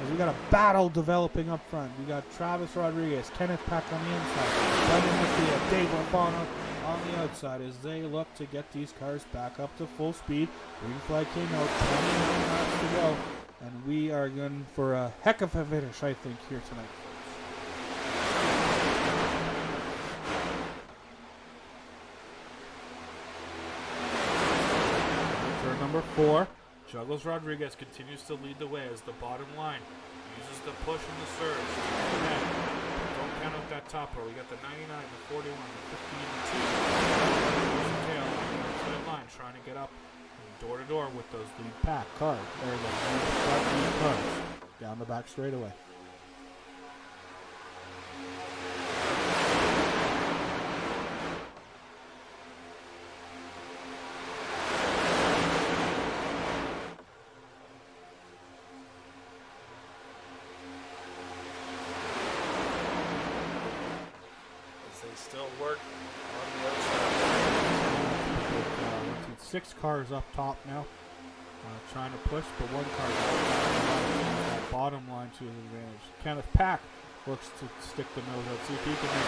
As we got a battle developing up front. We got Travis Rodriguez, Kenneth Pack on the inside, Brendan Mafia, Dave Lafano on the outside as they look to get these cars back up to full speed. Green flag came out, 29 laps to go, and we are going for a heck of a finish, I think, here tonight. Turn number 4, Juggles Rodriguez continues to lead the way as the bottom line uses the push and the surge. Don't count out that top row. We got the 99, the 41, the 15, the 2. Tail on the outside line trying to get up door to door with those lead pack cars. There we go. Lead cars down the back straightaway. Still work on the outside. 6 cars up top now, trying to push, but 1 car that bottom line to his advantage. Kenneth Pack looks to stick the nose out, see if he can make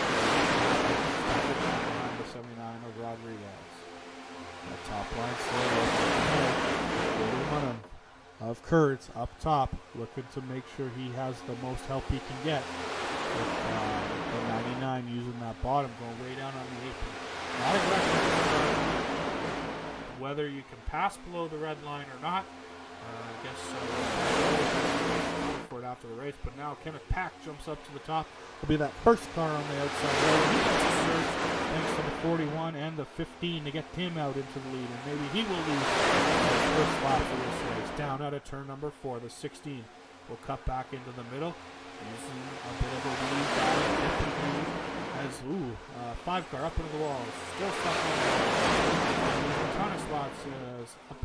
it behind the 79 of Rodriguez. That top line still open of Kurtz up top, looking to make sure he has the most help he can get. With the 99 using that bottom, going way down on the apron. Not aggressive. Whether you can pass below the red line or not, I guess for it after the race. But now Kenneth Pack jumps up to the top. Will be that first car on the outside road. He gets a surge thanks to the 41 and the 15 to get him out into the lead. And maybe he will lead the first lap of this race. Down out of turn number 4, the 16 will cut back into the middle. Using a bit of a lead as 5 car up into the wall. Still stuck on the wall. There's a ton of spots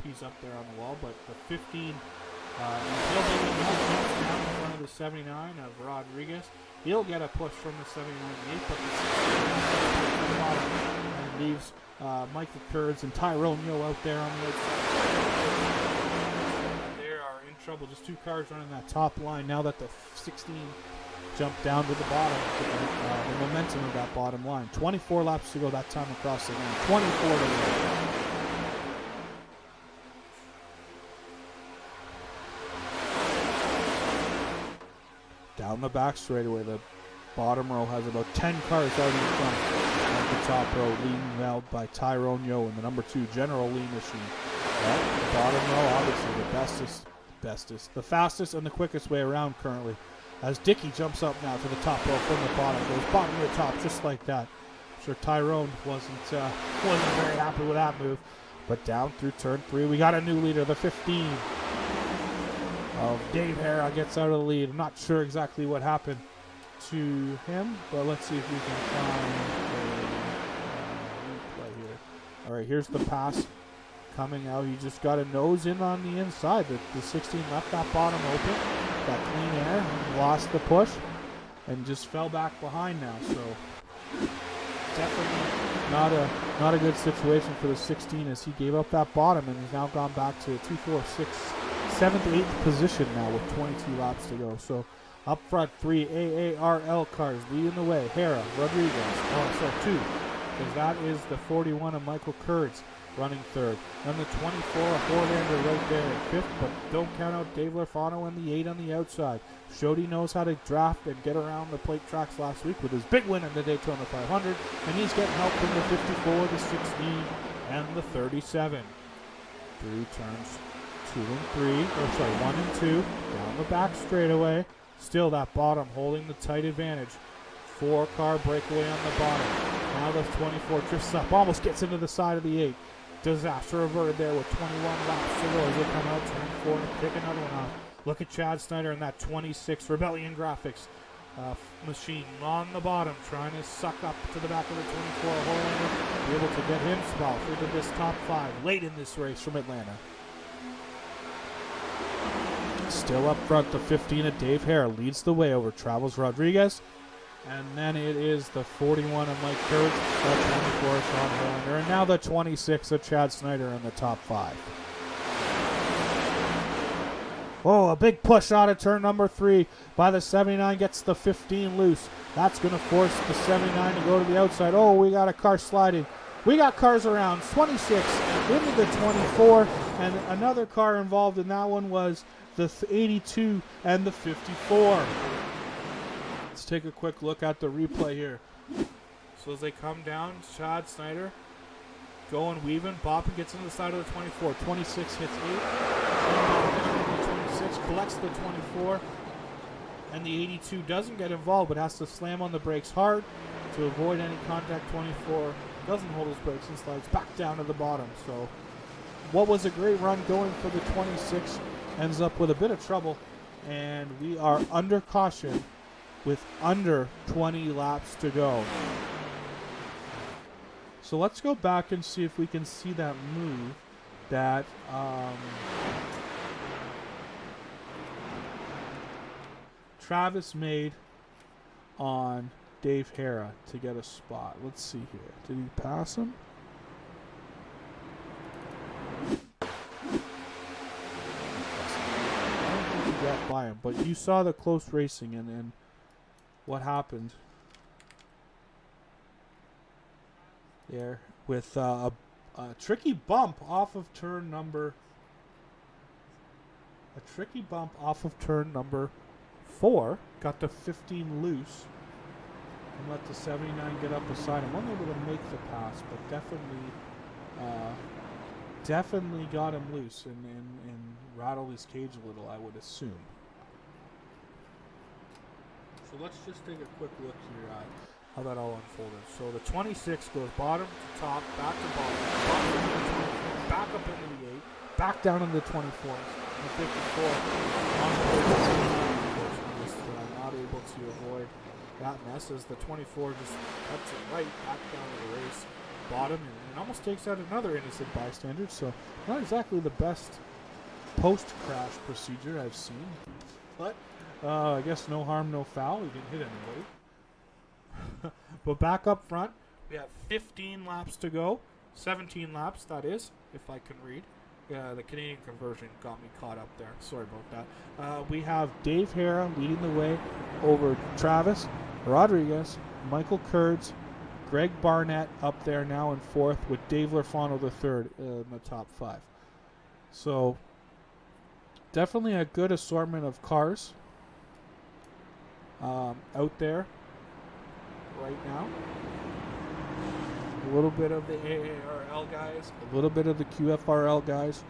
he's up there on the wall, but the 15 he'll be down in front of the 79 of Rodriguez. He'll get a push from the 79 8, but the 16 and leaves Michael Kurtz and Tyrone Yo out there on the outside. Trouble. Just 2 cars running that top line now that the 16 jumped down to the bottom to the momentum of that bottom line. 24 laps to go that time across the line. 24 to go. Down the back straightaway, the bottom row has about 10 cars out in front of the top row, leading out by Tyrone Yo and the number 2 General Lee machine. Well, the bottom row, obviously the fastest and the quickest way around currently, as Dickey jumps up now to the top row from the bottom, goes bottom to the top just like that. I'm sure Tyrone wasn't very happy with that move, but down through turn 3 we got a new leader, the 15 of Dave Hara gets out of the lead. I'm not sure exactly what happened to him, but let's see if we can find a replay here. All right, here's the pass coming out. He just got a nose in on the inside. The 16 left that bottom open, got clean air, lost the push, and just fell back behind now. So definitely not a good situation for the 16 as he gave up that bottom and has now gone back to 2, 4, 6, 7th, 8th position now with 22 laps to go. So Up front, 3 AARL cars leading the way. Hera, Rodriguez. Oh, sorry, 2. Because that is the 41 of Michael Kurtz running third. Then the 24 of Horlander right there in fifth, but don't count out Dave Lafano and the 8 on the outside. Shody knows how to draft and get around the plate tracks last week with his big win in the Daytona 500, and he's getting help from the 54, the 16, and the 37. 3 turns, 2 and 3, or sorry, 1 and 2, down the back straightaway. Still that bottom holding the tight advantage. 4-car breakaway on the bottom. Now the 24 drifts up, almost gets into the side of the 8. Disaster averted there with 21 laps to go as they come out, turn 4 and pick another one off. Look at Chad Snyder in that 26 Rebellion Graphics machine on the bottom, trying to suck up to the back of the 24 Horlander, be able to get himself into this top 5 late in this race from Atlanta. Still up front, the 15 of Dave Hare leads the way over Travels Rodriguez. And then it is the 41 of Mike Kurtz, the 24 of Sean Horlander, and now the 26 of Chad Snyder in the top 5. Oh, a big push out of turn number 3 by the 79, gets the 15 loose. That's going to force the 79 to go to the outside. Oh, we got a car sliding. We got cars around. 26 into the 24, and another car involved in that one was the 82 and the 54. Let's take a quick look at the replay here. So as they come down, Chad Snyder going, weaving, bopping, gets into the side of the 24. 26 hits 8. 26 collects the 24. And the 82 doesn't get involved, but has to slam on the brakes hard to avoid any contact. 24 doesn't hold his brakes and slides back down to the bottom. So what was a great run going for the 26 ends up with a bit of trouble. And we are under caution with under 20 laps to go. So let's go back and see if we can see that move that Travis made on Dave Hera to get a spot. Let's see here. Did he pass him? I don't think he got by him, but you saw the close racing and what happened there with a tricky bump off of turn number 4, got the 15 loose and let the 79 get up beside him. Wasn't able to make the pass, but definitely got him loose and rattled his cage a little, I would assume. So let's just take a quick look here at how that all unfolded. So the 26 goes bottom to top, back to bottom, back up into the 8, back down into the 24, and the 54 on the not able to avoid that mess as the 24 just cuts it right back down to the race bottom and almost takes out another innocent bystander. So not exactly the best post-crash procedure I've seen, but I guess no harm, no foul. He didn't hit anybody. But back up front, we have 15 laps to go. 17 laps, that is, if I can read. The Canadian conversion got me caught up there. Sorry about that. We have Dave Hera leading the way over Travis Rodriguez, Michael Kurtz, Greg Barnett up there now in 4th with Dave Lafano the 3rd in the top 5. So definitely a good assortment of cars out there right now. A little bit of the AARL guys, a little bit of the QFRL guys.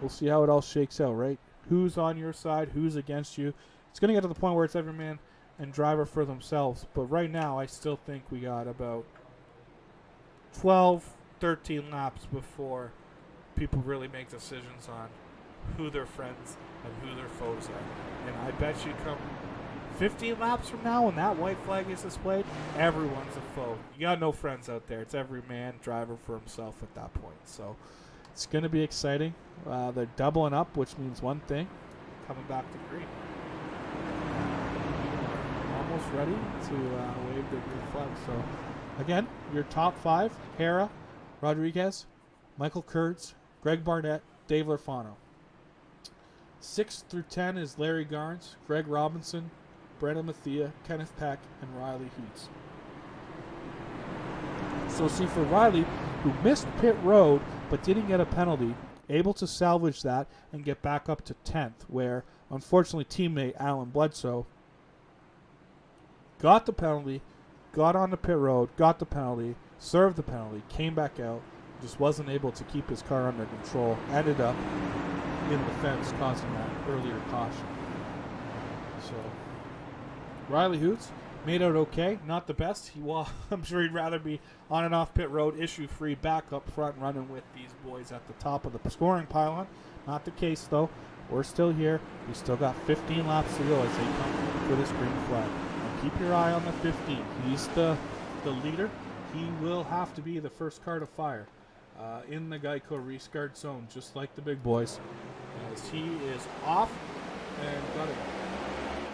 We'll see how it all shakes out, right? Who's on your side, who's against you. It's going to get to the point where it's every man and driver for themselves. But right now, I still think we got about 12, 13 laps before people really make decisions on who their friends and who their foes are. And I bet you come 15 laps from now when that white flag is displayed, everyone's a foe. You got no friends out there. It's every man driver for himself at that point. So it's going to be exciting. They're doubling up, which means one thing, coming back to green. Almost ready to wave the green flag. So again, your top 5, Hera, Rodriguez, Michael Kurtz, Greg Barnett, Dave Lafano. 6 through 10 is Larry Garnes, Greg Robinson, Brennan Mathia, Kenneth Peck, and Riley Heats. So see, for Riley, who missed pit road but didn't get a penalty, able to salvage that and get back up to 10th, where unfortunately teammate Alan Bledsoe got the penalty, got on the pit road, got the penalty, served the penalty, came back out, just wasn't able to keep his car under control, ended up in the fence, causing that earlier caution. So Riley Hoots made out okay, not the best. I'm sure he'd rather be on and off pit road, issue-free, back up front, running with these boys at the top of the scoring pylon. Not the case, though. We're still here. We still got 15 laps to go as they come for this green flag. Now keep your eye on the 15. He's the leader. He will have to be the first car to fire in the Geico restart zone, just like the big boys, as he is off and got a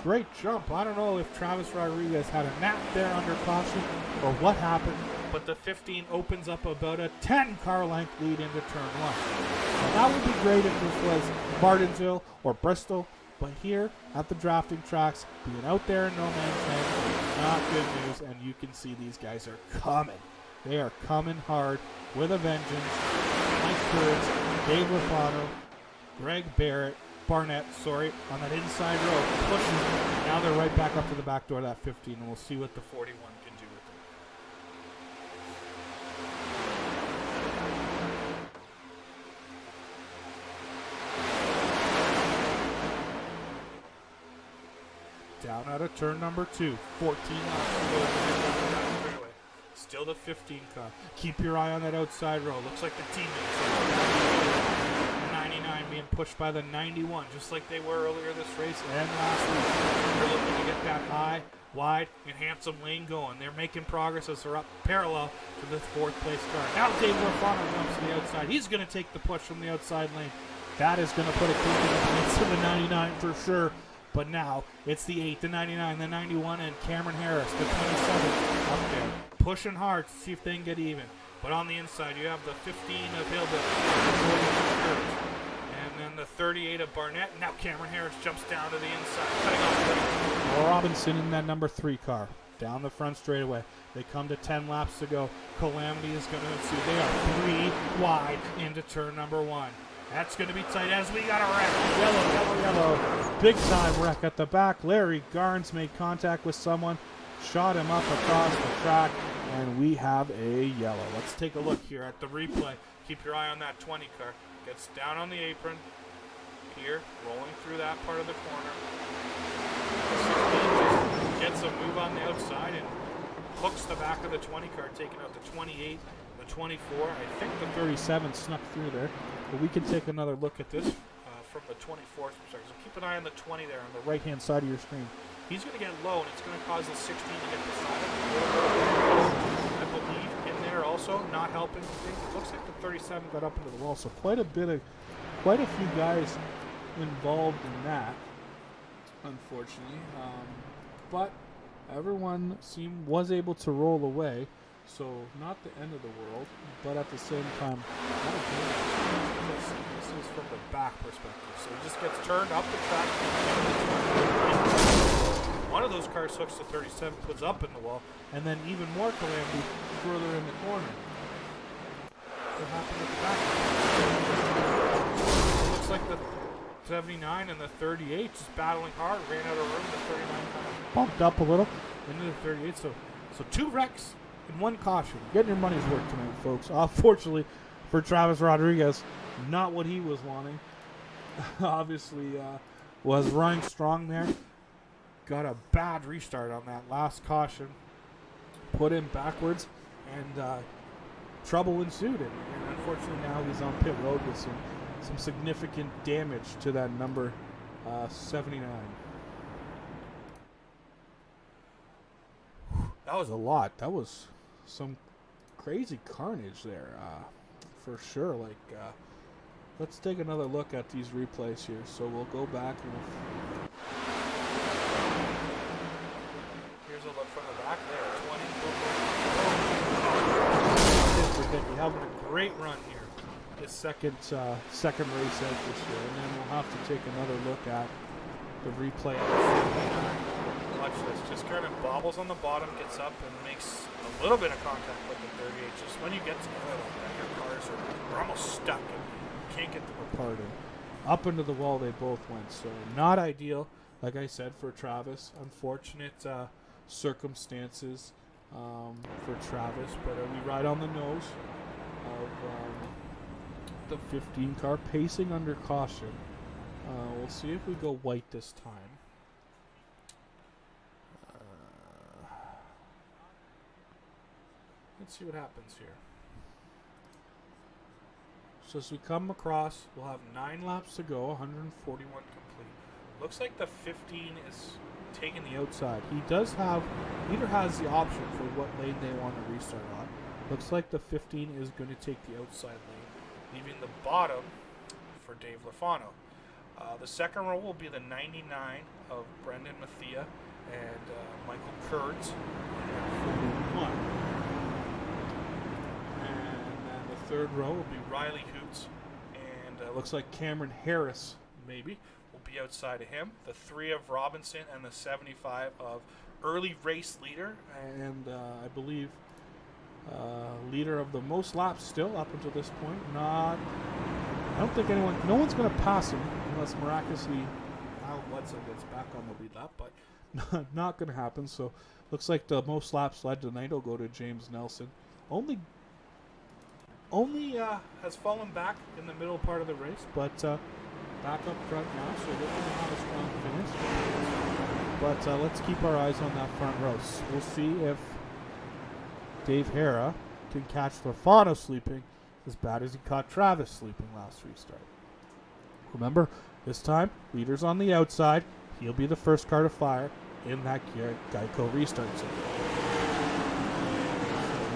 great jump. I don't know if Travis Rodriguez had a nap there under caution or what happened, but the 15 opens up about a 10-car length lead into turn 1. Now, that would be great if this was Martinsville or Bristol, but here at the drafting tracks, being out there in no man's land is not good news, and you can see these guys are coming. They are coming hard with a vengeance. Mike Kurtz, Dave Lafano, Greg Barnett, on that inside road, pushing. Now they're right back up to the back door of that 15, and we'll see what the 41 can do with it. Down out of turn number 2, 14 laps to go. Still the 15 car. Keep your eye on that outside row. Looks like the teammates are 99 being pushed by the 91, just like they were earlier this race and last week. They're looking to get that high, wide, and handsome lane going. They're making progress as they're up parallel to the 4th place car. Now Dave Lafano jumps to the outside. He's going to take the push from the outside lane. That is going to put a kick in the pants to the 99 for sure. But now it's the 8, the 99, the 91, and Cameron Harris, the 27, up there, pushing hard to see if they can get even. But on the inside, you have the 15 of Hillbill, and then the 38 of Barnett. Now Cameron Harris jumps down to the inside, cutting off Robinson in that number 3 car, down the front straightaway. They come to 10 laps to go. Calamity is going to ensue. They are 3 wide into turn number 1. That's going to be tight as we got a wreck. Yellow. Big time wreck at the back. Larry Garnes made contact with someone, shot him up across the track, and we have a yellow. Let's take a look here at the replay. Keep your eye on that 20 car. Gets down on the apron here, rolling through that part of the corner. Gets a move on the outside and hooks the back of the 20 car, taking out the 28, the 24. I think the 37 snuck through there. But we can take another look at this from the 24th perspective. So keep an eye on the 20 there on the right-hand side of your screen. He's going to get low, and it's going to cause the 16 to get beside him. I believe in there also, not helping things. It looks like the 37 got up into the wall. So quite a few guys involved in that, unfortunately. But everyone was able to roll away. So not the end of the world, but at the same time, this is from the back perspective. So he just gets turned up the track. One of those cars hooks to 37, puts up in the wall, and then even more calamity further in the corner. What happened at the back? It looks like the 79 and the 38 just battling hard, ran out of room. The 39 kind of bumped up a little into the 38. So 2 wrecks. And 1 caution. Getting your money's worth tonight, folks. Unfortunately for Travis Rodriguez, not what he was wanting. Obviously was running strong there. Got a bad restart on that last caution. Put him backwards, and trouble ensued. And unfortunately now he's on pit road with some significant damage to that number 79. That was a lot. That was some crazy carnage there, for sure. Let's take another look at these replays here. So we'll go back and here's a look from the back there. 20. He's having a great run here. His second race out this year, and then we'll have to take another look at the replay of the 79. much of this. Just kind of bobbles on the bottom, gets up, and makes a little bit of contact with the 38. Just when you get together like that, your cars are almost stuck and you can't get them apart. And up into the wall they both went. So not ideal, like I said, for Travis. Unfortunate circumstances for Travis. But we ride on the nose of the 15 car, pacing under caution. We'll see if we go white this time. Let's see what happens here. So as we come across, we'll have 9 laps to go, 141 complete. Looks like the 15 is taking the outside. He does have, either has the option for what lane they want to restart on. Looks like the 15 is going to take the outside lane, leaving the bottom for Dave Lafano. The second row will be the 99 of Brendan Mathia and Michael Kurtz. Third row will be Riley Hoots, and looks like Cameron Harris maybe will be outside of him. The 3 of Robinson and the 75 of early race leader, and I believe leader of the most laps still up until this point. I don't think no one's going to pass him unless miraculously Al Bledsoe gets back on the lead lap, but not going to happen. So looks like the most laps led tonight will go to James Nelson. Only has fallen back in the middle part of the race, but back up front now, so looking to have a strong finish. But let's keep our eyes on that front row. We'll see if Dave Hara can catch Lafano sleeping as bad as he caught Travis sleeping last restart. Remember, this time, leader's on the outside. He'll be the first car to fire in that Geico restart zone. So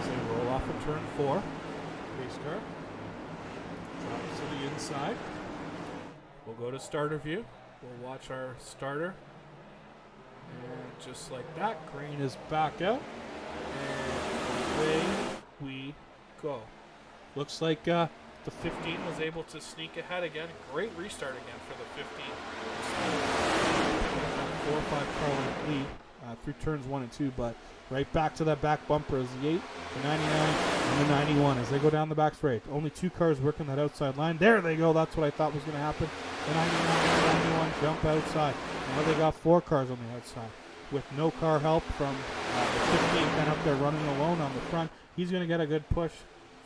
as they roll off of turn 4. Race car drops to the inside. We'll go to starter view. We'll watch our starter. And just like that, green is back out. And away we go. Looks like the 15 was able to sneak ahead again. Great restart again for the 15. 4 or 5 car length lead through turns 1 and 2, but right back to that back bumper is the 8, the 99, and the 91 as they go down the back straight. Only 2 cars working that outside line. There they go. That's what I thought was going to happen. The 99 and the 91 jump outside. Now they got 4 cars on the outside with no car help from the 15 kind of up there running alone on the front. He's going to get a good push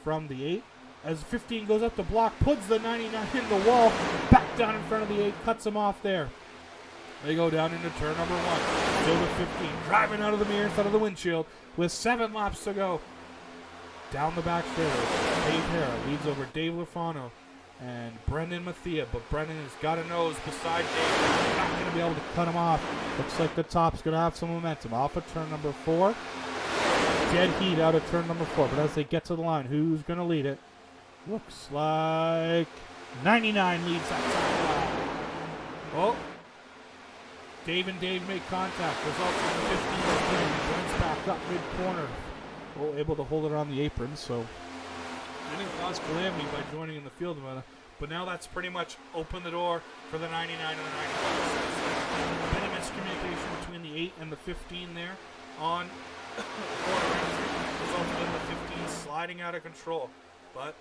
from the 8. As 15 goes up the block, puts the 99 in the wall, back down in front of the 8, cuts him off there. They go down into turn number 1. Still the 15, driving out of the mirror instead of the windshield with 7 laps to go. Down the back straightaway, Dave Hara leads over Dave Lafano and Brendan Mathia, but Brendan has got a nose beside Dave. He's not going to be able to cut him off. Looks like the top's going to have some momentum. Off of turn number 4. Dead heat out of turn number 4, but as they get to the line, who's going to lead it? Looks like 99 leads that time. Oh. Dave and Dave make contact. Results in the 15 runs back up mid-corner. Oh, able to hold it on the apron, so didn't cause calamity by joining in the field. But now that's pretty much opened the door for the 99 and the 91. A bit of miscommunication between the 8 and the 15 there on the corner. Resulted in the 15 sliding out of control. But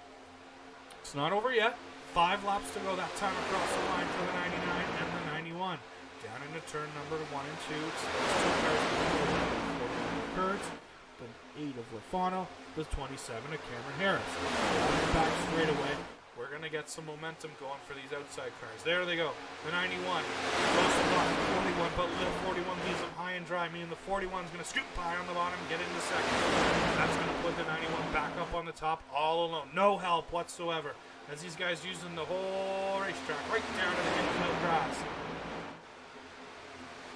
it's not over yet. 5 laps to go that time across the line for the 99 and the 91. Down into turn number 1 and 2. It's those 2 cars. 41 of Kurtz, the 8 of Lafano, the 27 of Cameron Harris. Back straight away. We're going to get some momentum going for these outside cars. There they go. The 91 goes to block the 41, but the 41 leaves them high and dry, meaning the 41 is going to scoop by on the bottom and get into second. That's going to put the 91 back up on the top all alone. No help whatsoever as these guys using the whole racetrack right down to the infield grass.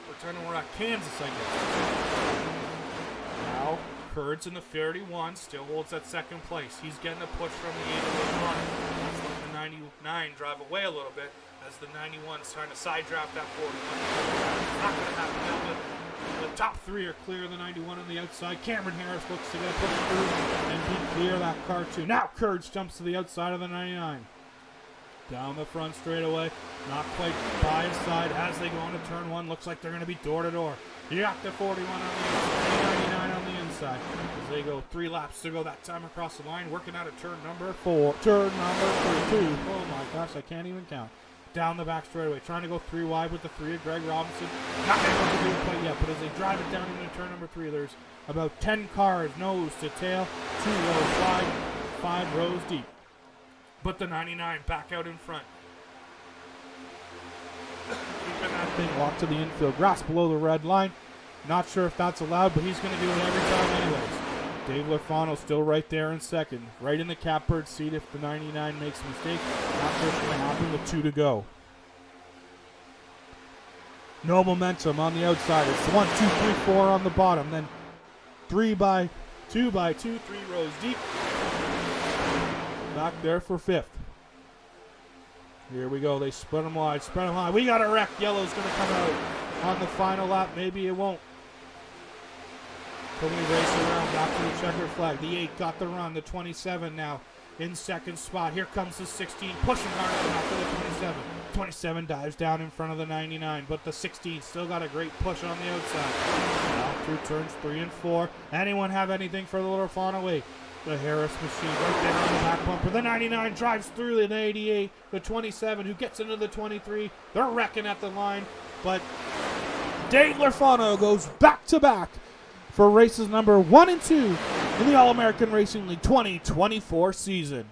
Pretending we're at Kansas, I guess. Now, Kurtz in the 31 still holds that second place. He's getting a push from the 8 of the front. That's letting the 99 drive away a little bit as the 91's trying to side draft that 41. It's not going to happen now. The top 3 are clear. The 91 on the outside. Cameron Harris looks to get a push through and be clear that car too. Now Kurtz jumps to the outside of the 99. Down the front straightaway, not quite by his side as they go into turn 1. Looks like they're going to be door to door. You got the 41 on the inside, 99 on the inside. As they go 3 laps to go that time across the line, working out of turn number 4. Turn number 2. Oh my gosh, I can't even count. Down the back straightaway, trying to go 3 wide with the 3 of Greg Robinson. Not able to do it quite yet, but as they drive it down into turn number 3, there's about 10 cars nose to tail, 2 rows wide, 5 rows deep. But the 99 back out in front. Keeping that thing walk to the infield, grass below the red line. Not sure if that's allowed, but he's going to do it every time anyways. Dave Lafano still right there in second, right in the catbird seat if the 99 makes a mistake. Not sure what's going to happen with 2 to go. No momentum on the outside. It's 1, 2, 3, 4 on the bottom. Then 3 by 2 by 2, 3 rows deep. Back there for 5th. Here we go. They spread them wide, spread them high. We got a wreck. Yellow's going to come out on the final lap. Maybe it won't. But we race around back to the checkered flag. The 8 got the run. The 27 now in second spot. Here comes the 16, pushing hard after the 27. 27 dives down in front of the 99, but the 16 still got a great push on the outside. Now through turns 3 and 4. Anyone have anything for the little faraway? The Harris machine right there on the back bumper. The 99 drives through the 88. The 27 who gets into the 23. They're wrecking at the line, but Dave Lafano goes back to back for races number 1 and 2 in the All-American Racing League 2024 season.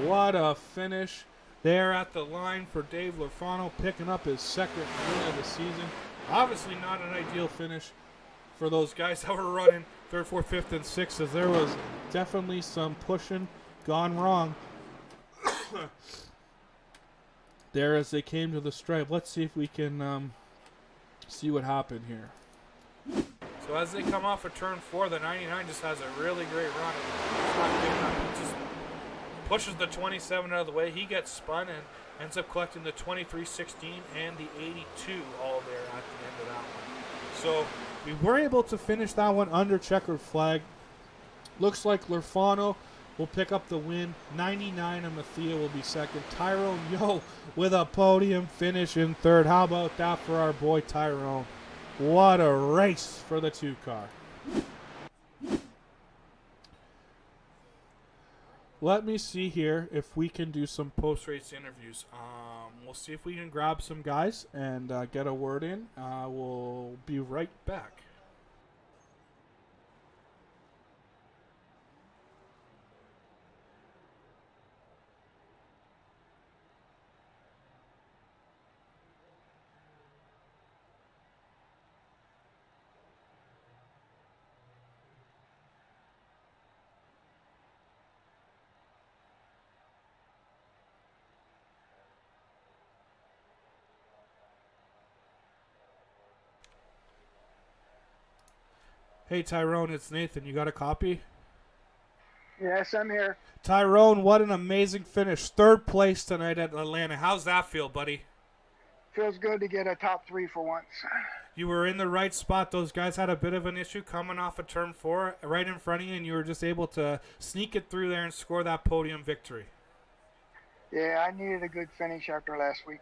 What a finish there at the line for Dave Lafano, picking up his second win of the season. Obviously not an ideal finish for those guys that were running 3rd, 4th, 5th, and 6th, as there was definitely some pushing gone wrong there as they came to the stripe. Let's see if we can see what happened here. So as they come off of turn 4, the 99 just has a really great run. It's not big enough. It just pushes the 27 out of the way. He gets spun and ends up collecting the 23, 16, and the 82 all there at the end of that one. So we were able to finish that one under checkered flag. Looks like Lafano will pick up the win. 99 and Mathia will be second. Tyrone Yo with a podium finish in 3rd. How about that for our boy Tyrone? What a race for the 2 car. Let me see here if we can do some post-race interviews. We'll see if we can grab some guys and get a word in. We'll be right back. Hey, Tyrone, it's Nathan. You got a copy? Yes, I'm here. Tyrone, what an amazing finish. 3rd place tonight at Atlanta. How's that feel, buddy? Feels good to get a top 3 for once. You were in the right spot. Those guys had a bit of an issue coming off of turn 4 right in front of you, and you were just able to sneak it through there and score that podium victory. Yeah, I needed a good finish after last week.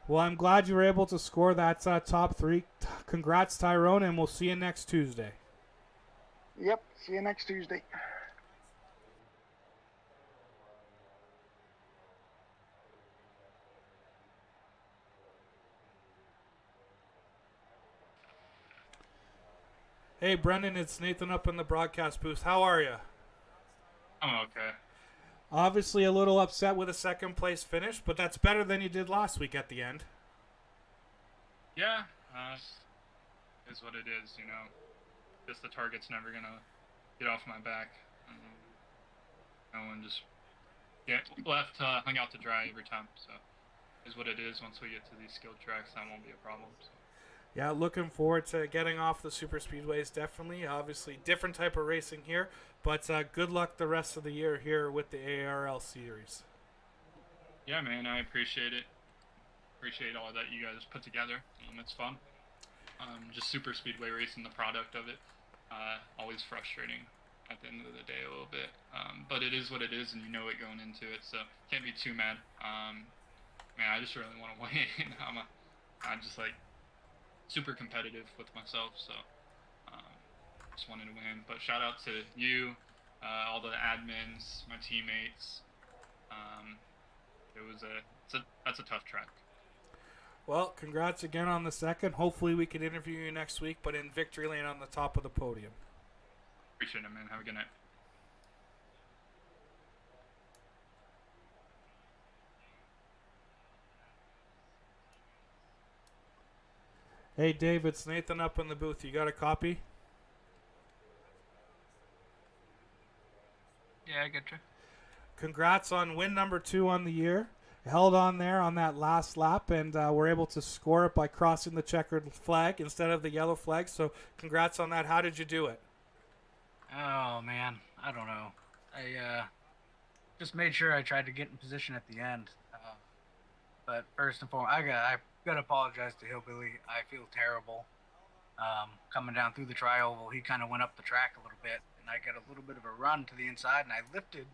Well, I'm glad you were able to score that top 3. Congrats, Tyrone, and we'll see you next Tuesday. Yep, see you next Tuesday. Hey, Brendan, it's Nathan up in the broadcast booth. How are you? I'm okay. Obviously a little upset with a 2nd place finish, but that's better than you did last week at the end. Yeah, is what it is, you know. Just the target's never going to get off my back. No one just hung out to dry every time. So is what it is. Once we get to these skilled tracks, that won't be a problem. So. Yeah, looking forward to getting off the super speedways, definitely. Obviously, different type of racing here, but good luck the rest of the year here with the AARL series. Yeah, man, I appreciate it. Appreciate all that you guys put together. It's fun. Just super speedway racing, the product of it. Always frustrating at the end of the day a little bit. But it is what it is, and you know it going into it, so can't be too mad. man, I just really want to win. I'm just like super competitive with myself, so just wanted to win. But shout out to you, all the admins, my teammates. That's a tough track. Well, congrats again on the second. Hopefully we can interview you next week, but in victory lane on the top of the podium. Appreciate it, man. Have a good night. Hey, Dave, it's Nathan up in the booth. You got a copy? Yeah, I get you. Congrats on win number 2 on the year. Held on there on that last lap, and were able to score it by crossing the checkered flag instead of the yellow flag. So congrats on that. How did you do it? Oh, man. I don't know. I just made sure I tried to get in position at the end. But first and foremost, I got to apologize to Hillbilly. I feel terrible. Coming down through the tri-oval, he kind of went up the track a little bit, and I got a little bit of a run to the inside, and I lifted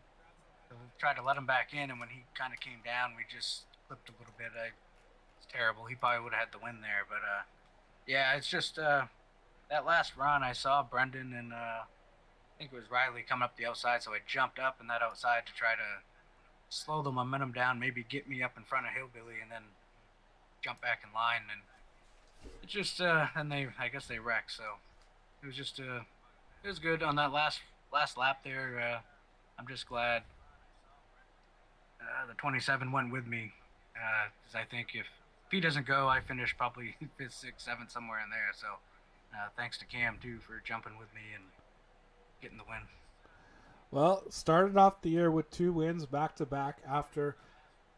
to try to let him back in, and when he kind of came down, we just clipped a little bit. It's terrible. He probably would have had the win there, but yeah, it's just that last run I saw Brendan and I think it was Riley coming up the outside, so I jumped up in that outside to try to slow the momentum down, maybe get me up in front of Hillbilly, and then jump back in line. And it just and I guess they wrecked. So it was just it was good on that last lap there. I'm just glad the 27 went with me, because I think if he doesn't go, I finish probably 5th, 6th, 7th, somewhere in there. So thanks to Cam too for jumping with me and getting the win. Well, started off the year with 2 wins back to back after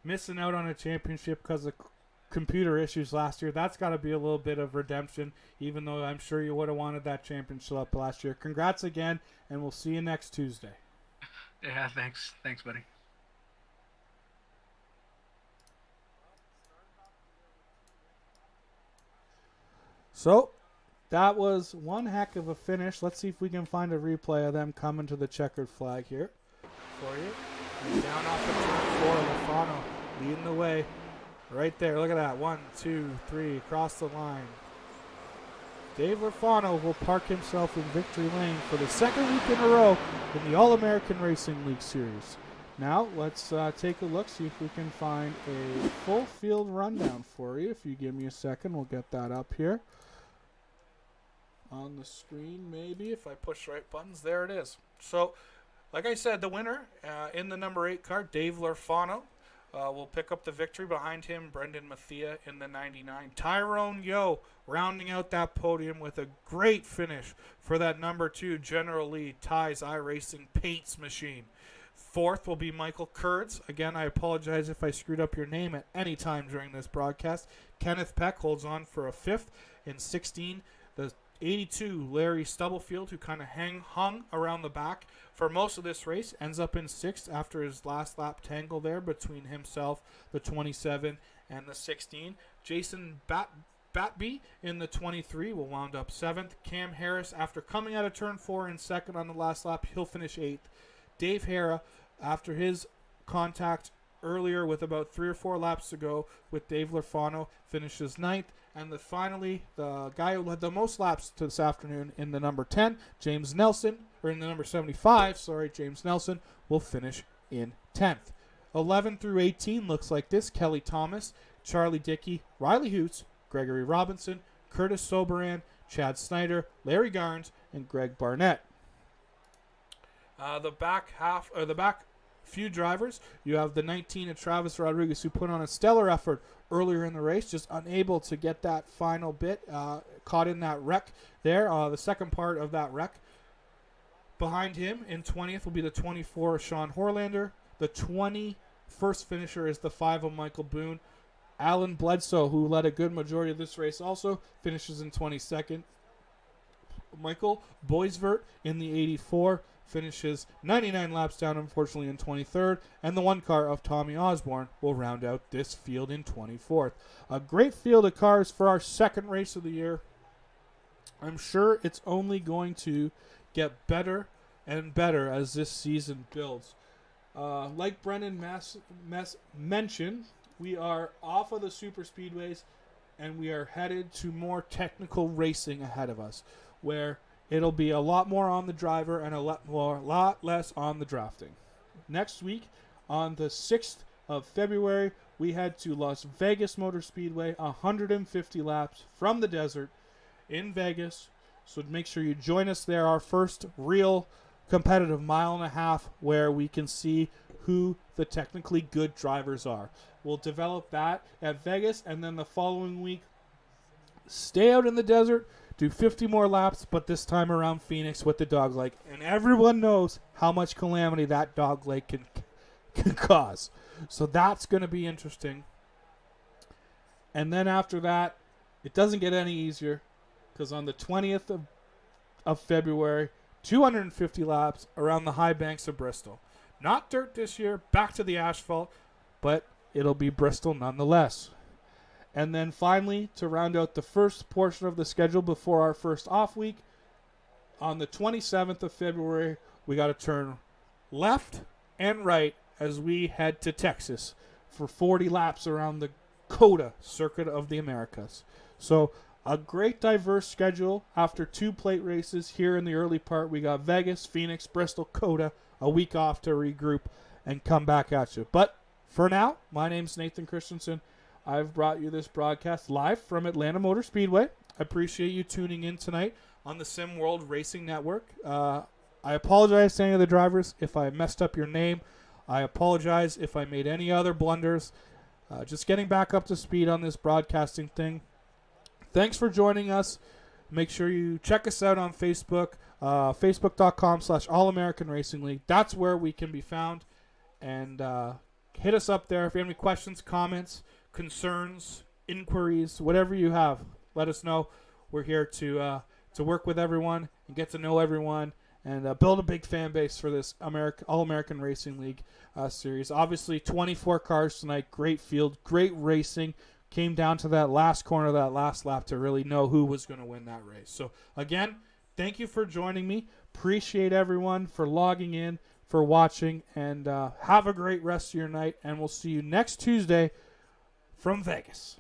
missing out on a championship because of computer issues last year. That's got to be a little bit of redemption, even though I'm sure you would have wanted that championship up last year. Congrats again, and we'll see you next Tuesday. Yeah, thanks, buddy. So that was one heck of a finish. Let's see if we can find a replay of them coming to the checkered flag here for you. And down off the turn 4, Lafano leading the way. Right there, look at that. 1, 2, 3, across the line. Dave Lafano will park himself in victory lane for the second week in a row in the All-American Racing League Series. Now, let's take a look, see if we can find a full field rundown for you. If you give me a second, we'll get that up here on the screen, maybe. If I push the right buttons, there it is. So, like I said, the winner in the number 8 car, Dave Lafano, will pick up the victory. Behind him, Brendan Mathia in the 99. Tyrone Yo rounding out that podium with a great finish for that number 2 General Lee Ties iRacing Paints machine. 4th will be Michael Kurtz. Again, I apologize if I screwed up your name at any time during this broadcast. Kenneth Peck holds on for a 5th. In 16, the 82 Larry Stubblefield, who kind of hung around the back for most of this race, ends up in 6th after his last lap tangle there between himself, the 27, and the 16. Jason Batby in the 23 will wound up 7th. Cam Harris, after coming out of turn 4 in 2nd on the last lap, he'll finish 8th. Dave Hara, after his contact earlier with about 3 or 4 laps to go with Dave Lafano, finishes 9th. And finally, the guy who had the most laps to this afternoon in the number 10, James Nelson, or in the number 75, James Nelson, will finish in 10th. 11 through 18 looks like this. Kelly Thomas, Charlie Dickey, Riley Hoots, Gregory Robinson, Curtis Soberan, Chad Snyder, Larry Garnes, and Greg Barnett. The back few drivers, you have the 19 of Travis Rodriguez, who put on a stellar effort earlier in the race, just unable to get that final bit, caught in that wreck there, the second part of that wreck. Behind him in 20th will be the 24 Sean Horlander. The 21st finisher is the 5 of Michael Boone. Alan Bledsoe, who led a good majority of this race, also finishes in 22nd. Michael Boisvert in the 84 finishes 99 laps down, unfortunately, in 23rd. And the 1 car of Tommy Osborne will round out this field in 24th. A great field of cars for our second race of the year. I'm sure it's only going to get better and better as this season builds. Like Brennan mentioned, we are off of the super speedways, and we are headed to more technical racing ahead of us, where it'll be a lot more on the driver and a lot less on the drafting. Next week, on the 6th of February, we head to Las Vegas Motor Speedway, 150 laps from the desert in Vegas. So make sure you join us there, our first real competitive mile and a half where we can see who the technically good drivers are. We'll develop that at Vegas, and then the following week, stay out in the desert, do 50 more laps, but this time around Phoenix with the dog leg. And everyone knows how much calamity that dog leg can cause. So that's going to be interesting. And then after that, it doesn't get any easier, because on the 20th of February, 250 laps around the high banks of Bristol. Not dirt this year, back to the asphalt, but it'll be Bristol nonetheless. And then finally, to round out the first portion of the schedule before our first off week, on the 27th of February, we got to turn left and right as we head to Texas for 40 laps around the COTA Circuit of the Americas. So a great diverse schedule after 2 plate races here in the early part. We got Vegas, Phoenix, Bristol, COTA, a week off to regroup and come back at you. But for now, my name's Nathan Christensen. I've brought you this broadcast live from Atlanta Motor Speedway. I appreciate you tuning in tonight on the Sim World Racing Network. I apologize to any of the drivers if I messed up your name. I apologize if I made any other blunders. Just getting back up to speed on this broadcasting thing. Thanks for joining us. Make sure you check us out on Facebook, facebook.com/All American Racing League. That's where we can be found. And hit us up there if you have any questions, comments, concerns, inquiries, whatever you have. Let us know. We're here to work with everyone and get to know everyone and build a big fan base for this All American Racing League series. Obviously, 24 cars tonight. Great field, great racing. Came down to that last corner, that last lap to really know who was going to win that race. So, again, thank you for joining me. Appreciate everyone for logging in, for watching, and have a great rest of your night. And we'll see you next Tuesday from Vegas.